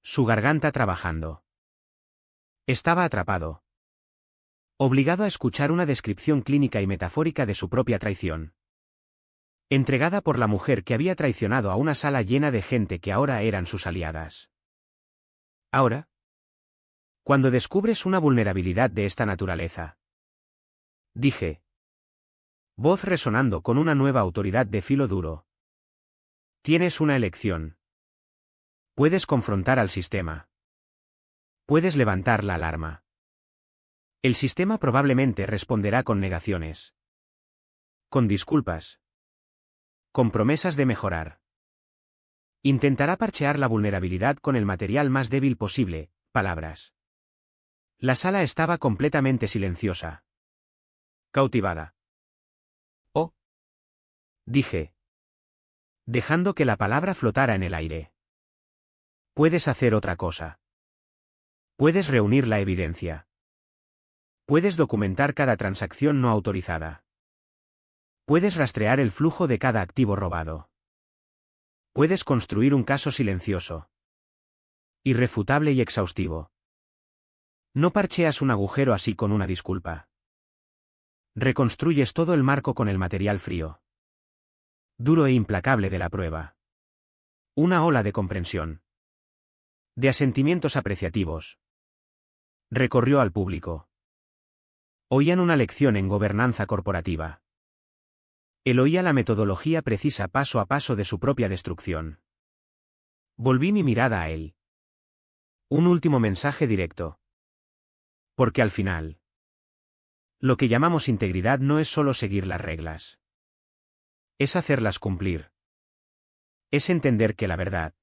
Su garganta trabajando. Estaba atrapado. Obligado a escuchar una descripción clínica y metafórica de su propia traición. Entregada por la mujer que había traicionado a una sala llena de gente que ahora eran sus aliadas. Ahora, cuando descubres una vulnerabilidad de esta naturaleza, dije. Voz resonando con una nueva autoridad de filo duro. Tienes una elección. Puedes confrontar al sistema. Puedes levantar la alarma. El sistema probablemente responderá con negaciones. Con disculpas. Con promesas de mejorar. Intentará parchear la vulnerabilidad con el material más débil posible, palabras. La sala estaba completamente silenciosa. Cautivada. Oh. Dije. Dejando que la palabra flotara en el aire. Puedes hacer otra cosa. Puedes reunir la evidencia. Puedes documentar cada transacción no autorizada. Puedes rastrear el flujo de cada activo robado. Puedes construir un caso silencioso. Irrefutable y exhaustivo. No parcheas un agujero así con una disculpa. Reconstruyes todo el marco con el material frío. Duro e implacable de la prueba. Una ola de comprensión. De asentimientos apreciativos. Recorrió al público. Oían una lección en gobernanza corporativa. Él oía la metodología precisa paso a paso de su propia destrucción. Volví mi mirada a él. Un último mensaje directo. Porque al final, lo que llamamos integridad no es solo seguir las reglas. Es hacerlas cumplir. Es entender que la verdad,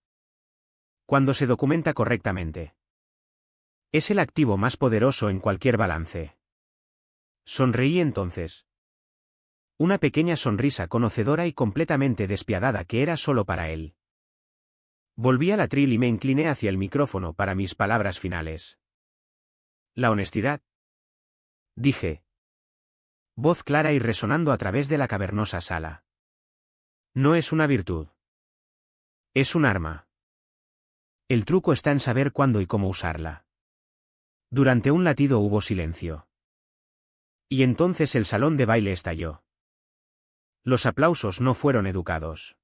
cuando se documenta correctamente, es el activo más poderoso en cualquier balance. Sonreí entonces. Una pequeña sonrisa conocedora y completamente despiadada que era solo para él. Volví al atril y me incliné hacia el micrófono para mis palabras finales. La honestidad. Dije. Voz clara y resonando a través de la cavernosa sala. No es una virtud. Es un arma. El truco está en saber cuándo y cómo usarla. Durante un latido hubo silencio. Y entonces el salón de baile estalló. Los aplausos no fueron educados.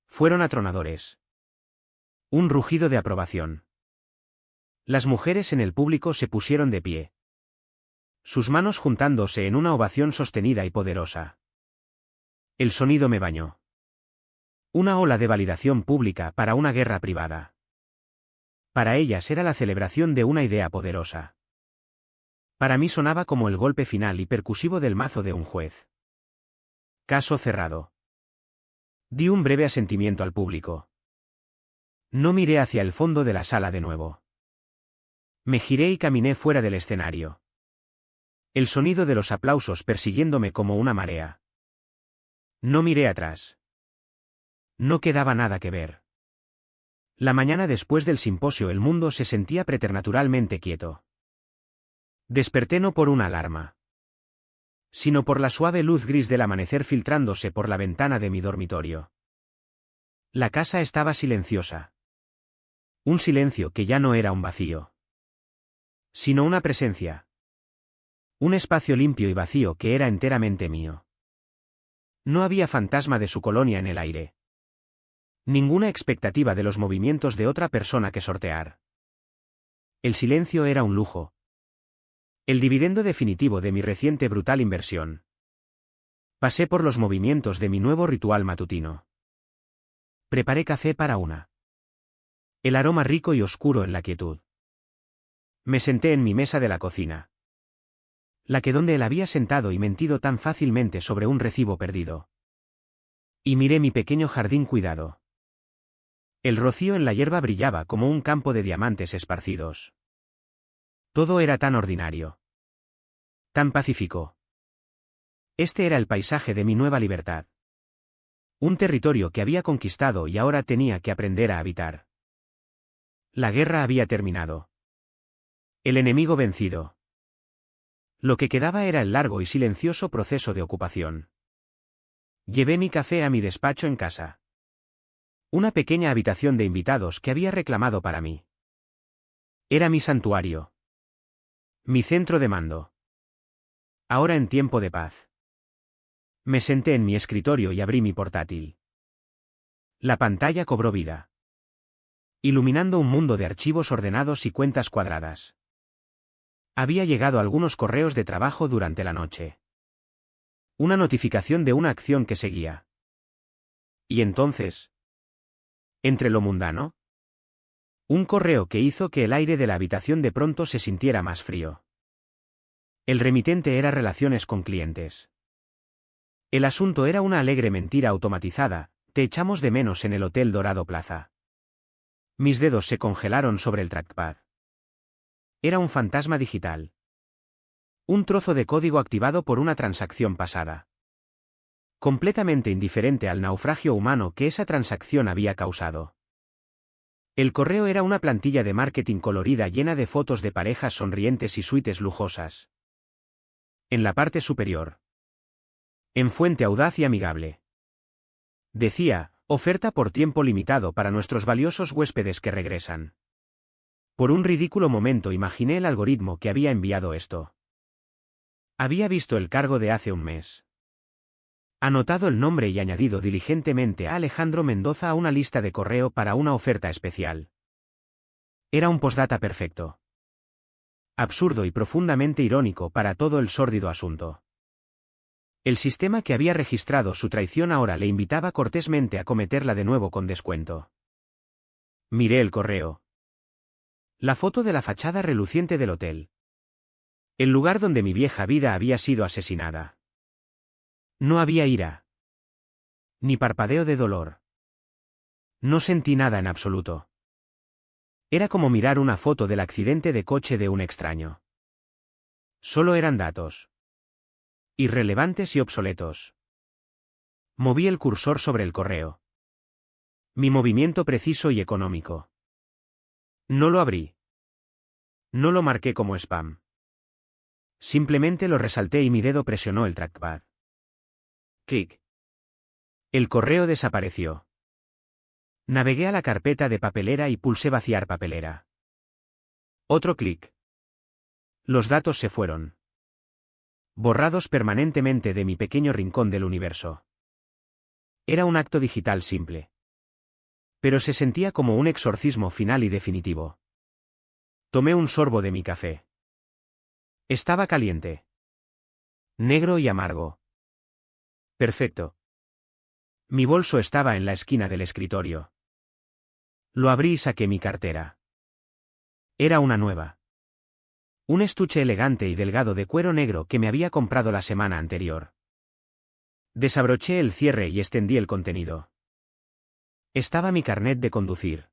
Fueron atronadores. Un rugido de aprobación. Las mujeres en el público se pusieron de pie. Sus manos juntándose en una ovación sostenida y poderosa. El sonido me bañó. Una ola de validación pública para una guerra privada. Para ellas era la celebración de una idea poderosa. Para mí sonaba como el golpe final y percusivo del mazo de un juez. Caso cerrado. Di un breve asentimiento al público. No miré hacia el fondo de la sala de nuevo. Me giré y caminé fuera del escenario. El sonido de los aplausos persiguiéndome como una marea. No miré atrás. No quedaba nada que ver. La mañana después del simposio el mundo se sentía preternaturalmente quieto. Desperté no por una alarma, sino por la suave luz gris del amanecer filtrándose por la ventana de mi dormitorio. La casa estaba silenciosa. Un silencio que ya no era un vacío, sino una presencia. Un espacio limpio y vacío que era enteramente mío. No había fantasma de su colonia en el aire. Ninguna expectativa de los movimientos de otra persona que sortear. El silencio era un lujo. El dividendo definitivo de mi reciente brutal inversión. Pasé por los movimientos de mi nuevo ritual matutino. Preparé café para una. El aroma rico y oscuro en la quietud. Me senté en mi mesa de la cocina. La que donde él había sentado y mentido tan fácilmente sobre un recibo perdido. Y miré mi pequeño jardín cuidado. El rocío en la hierba brillaba como un campo de diamantes esparcidos. Todo era tan ordinario. Tan pacífico. Este era el paisaje de mi nueva libertad. Un territorio que había conquistado y ahora tenía que aprender a habitar. La guerra había terminado. El enemigo vencido. Lo que quedaba era el largo y silencioso proceso de ocupación. Llevé mi café a mi despacho en casa. Una pequeña habitación de invitados que había reclamado para mí. Era mi santuario. Mi centro de mando. Ahora en tiempo de paz. Me senté en mi escritorio y abrí mi portátil. La pantalla cobró vida, iluminando un mundo de archivos ordenados y cuentas cuadradas. Había llegado algunos correos de trabajo durante la noche. Una notificación de una acción que seguía. Y entonces, entre lo mundano, un correo que hizo que el aire de la habitación de pronto se sintiera más frío. El remitente era relaciones con clientes. El asunto era una alegre mentira automatizada: te echamos de menos en el Hotel Dorado Plaza. Mis dedos se congelaron sobre el trackpad. Era un fantasma digital. Un trozo de código activado por una transacción pasada. Completamente indiferente al naufragio humano que esa transacción había causado. El correo era una plantilla de marketing colorida llena de fotos de parejas sonrientes y suites lujosas. En la parte superior. En fuente audaz y amigable. Decía: oferta por tiempo limitado para nuestros valiosos huéspedes que regresan. Por un ridículo momento imaginé el algoritmo que había enviado esto. Había visto el cargo de hace un mes. Anotado el nombre y añadido diligentemente a Alejandro Mendoza a una lista de correo para una oferta especial. Era un postdata perfecto. Absurdo y profundamente irónico para todo el sórdido asunto. El sistema que había registrado su traición ahora le invitaba cortésmente a cometerla de nuevo con descuento. Miré el correo. La foto de la fachada reluciente del hotel. El lugar donde mi vieja vida había sido asesinada. No había ira. Ni parpadeo de dolor. No sentí nada en absoluto. Era como mirar una foto del accidente de coche de un extraño. Solo eran datos. Irrelevantes y obsoletos. Moví el cursor sobre el correo. Mi movimiento preciso y económico. No lo abrí. No lo marqué como spam. Simplemente lo resalté y mi dedo presionó el trackpad. Clic. El correo desapareció. Navegué a la carpeta de papelera y pulsé vaciar papelera. Otro clic. Los datos se fueron. Borrados permanentemente de mi pequeño rincón del universo. Era un acto digital simple. Pero se sentía como un exorcismo final y definitivo. Tomé un sorbo de mi café. Estaba caliente. Negro y amargo. Perfecto. Mi bolso estaba en la esquina del escritorio. Lo abrí y saqué mi cartera. Era una nueva. Un estuche elegante y delgado de cuero negro que me había comprado la semana anterior. Desabroché el cierre y extendí el contenido. Estaba mi carnet de conducir.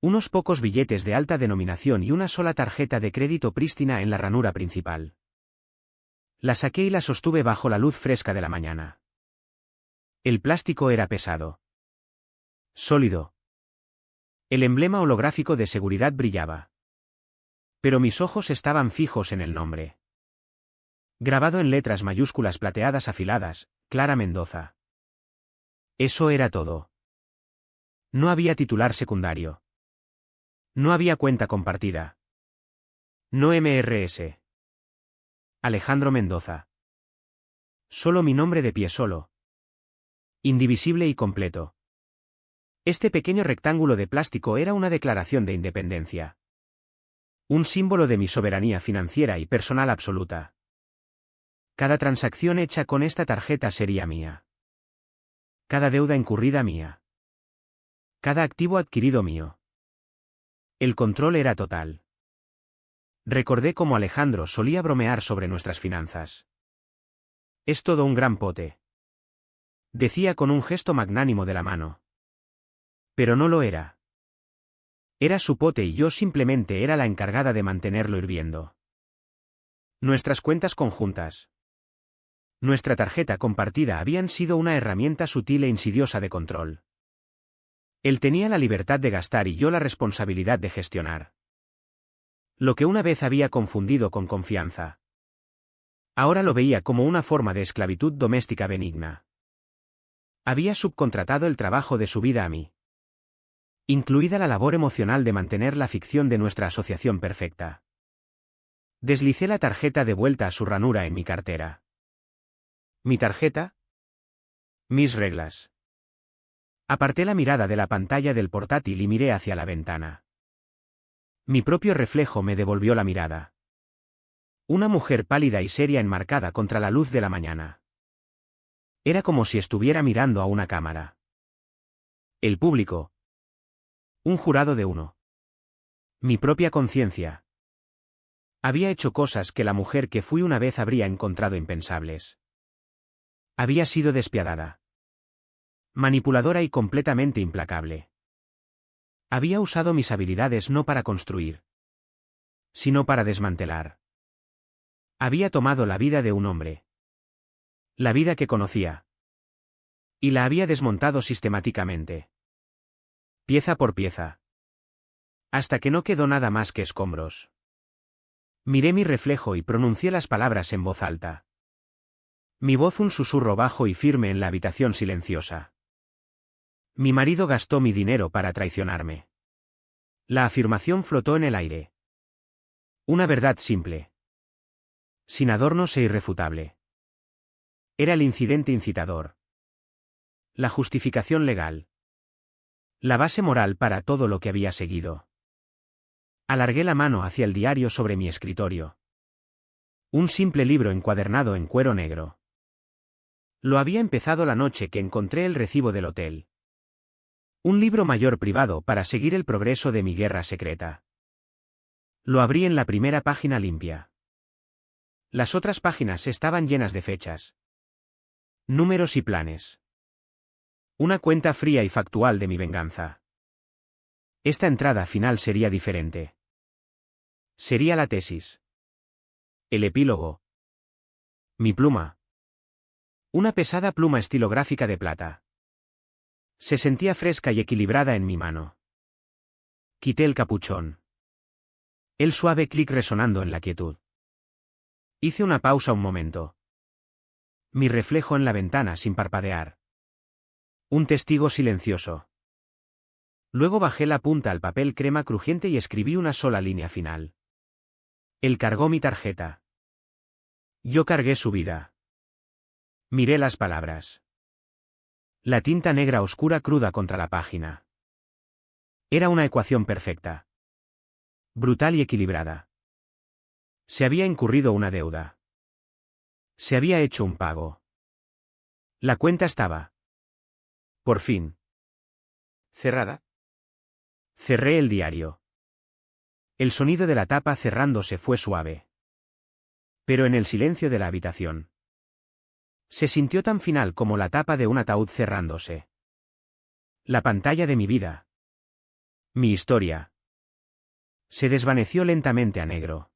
Unos pocos billetes de alta denominación y una sola tarjeta de crédito prístina en la ranura principal. La saqué y la sostuve bajo la luz fresca de la mañana. El plástico era pesado. Sólido. El emblema holográfico de seguridad brillaba. Pero mis ojos estaban fijos en el nombre. Grabado en letras mayúsculas plateadas afiladas, Clara Mendoza. Eso era todo. No había titular secundario. No había cuenta compartida. No MRS. Alejandro Mendoza. Solo mi nombre de pie solo. Indivisible y completo. Este pequeño rectángulo de plástico era una declaración de independencia. Un símbolo de mi soberanía financiera y personal absoluta. Cada transacción hecha con esta tarjeta sería mía. Cada deuda incurrida mía. Cada activo adquirido mío. El control era total. Recordé cómo Alejandro solía bromear sobre nuestras finanzas. Es todo un gran pote. Decía con un gesto magnánimo de la mano. Pero no lo era. Era su pote y yo simplemente era la encargada de mantenerlo hirviendo. Nuestras cuentas conjuntas. Nuestra tarjeta compartida habían sido una herramienta sutil e insidiosa de control. Él tenía la libertad de gastar y yo la responsabilidad de gestionar. Lo que una vez había confundido con confianza. Ahora lo veía como una forma de esclavitud doméstica benigna. Había subcontratado el trabajo de su vida a mí. Incluida la labor emocional de mantener la ficción de nuestra asociación perfecta. Deslicé la tarjeta de vuelta a su ranura en mi cartera. ¿Mi tarjeta? Mis reglas. Aparté la mirada de la pantalla del portátil y miré hacia la ventana. Mi propio reflejo me devolvió la mirada. Una mujer pálida y seria enmarcada contra la luz de la mañana. Era como si estuviera mirando a una cámara. El público. Un jurado de uno. Mi propia conciencia. Había hecho cosas que la mujer que fui una vez habría encontrado impensables. Había sido despiadada. Manipuladora y completamente implacable. Había usado mis habilidades no para construir, sino para desmantelar. Había tomado la vida de un hombre. La vida que conocía. Y la había desmontado sistemáticamente. Pieza por pieza. Hasta que no quedó nada más que escombros. Miré mi reflejo y pronuncié las palabras en voz alta. Mi voz un susurro bajo y firme en la habitación silenciosa. Mi marido gastó mi dinero para traicionarme. La afirmación flotó en el aire. Una verdad simple. Sin adornos e irrefutable. Era el incidente incitador. La justificación legal. La base moral para todo lo que había seguido. Alargué la mano hacia el diario sobre mi escritorio. Un simple libro encuadernado en cuero negro. Lo había empezado la noche que encontré el recibo del hotel. Un libro mayor privado para seguir el progreso de mi guerra secreta. Lo abrí en la primera página limpia. Las otras páginas estaban llenas de fechas. Números y planes. Una cuenta fría y factual de mi venganza. Esta entrada final sería diferente. Sería la tesis. El epílogo. Mi pluma. Una pesada pluma estilográfica de plata. Se sentía fresca y equilibrada en mi mano. Quité el capuchón. El suave clic resonando en la quietud. Hice una pausa un momento. Mi reflejo en la ventana sin parpadear. Un testigo silencioso. Luego bajé la punta al papel crema crujiente y escribí una sola línea final. Él cargó mi tarjeta. Yo cargué su vida. Miré las palabras. La tinta negra oscura cruda contra la página. Era una ecuación perfecta. Brutal y equilibrada. Se había incurrido una deuda. Se había hecho un pago. La cuenta estaba. Por fin. Cerrada. Cerré el diario. El sonido de la tapa cerrándose fue suave. Pero en el silencio de la habitación. Se sintió tan final como la tapa de un ataúd cerrándose. La pantalla de mi vida. Mi historia. Se desvaneció lentamente a negro.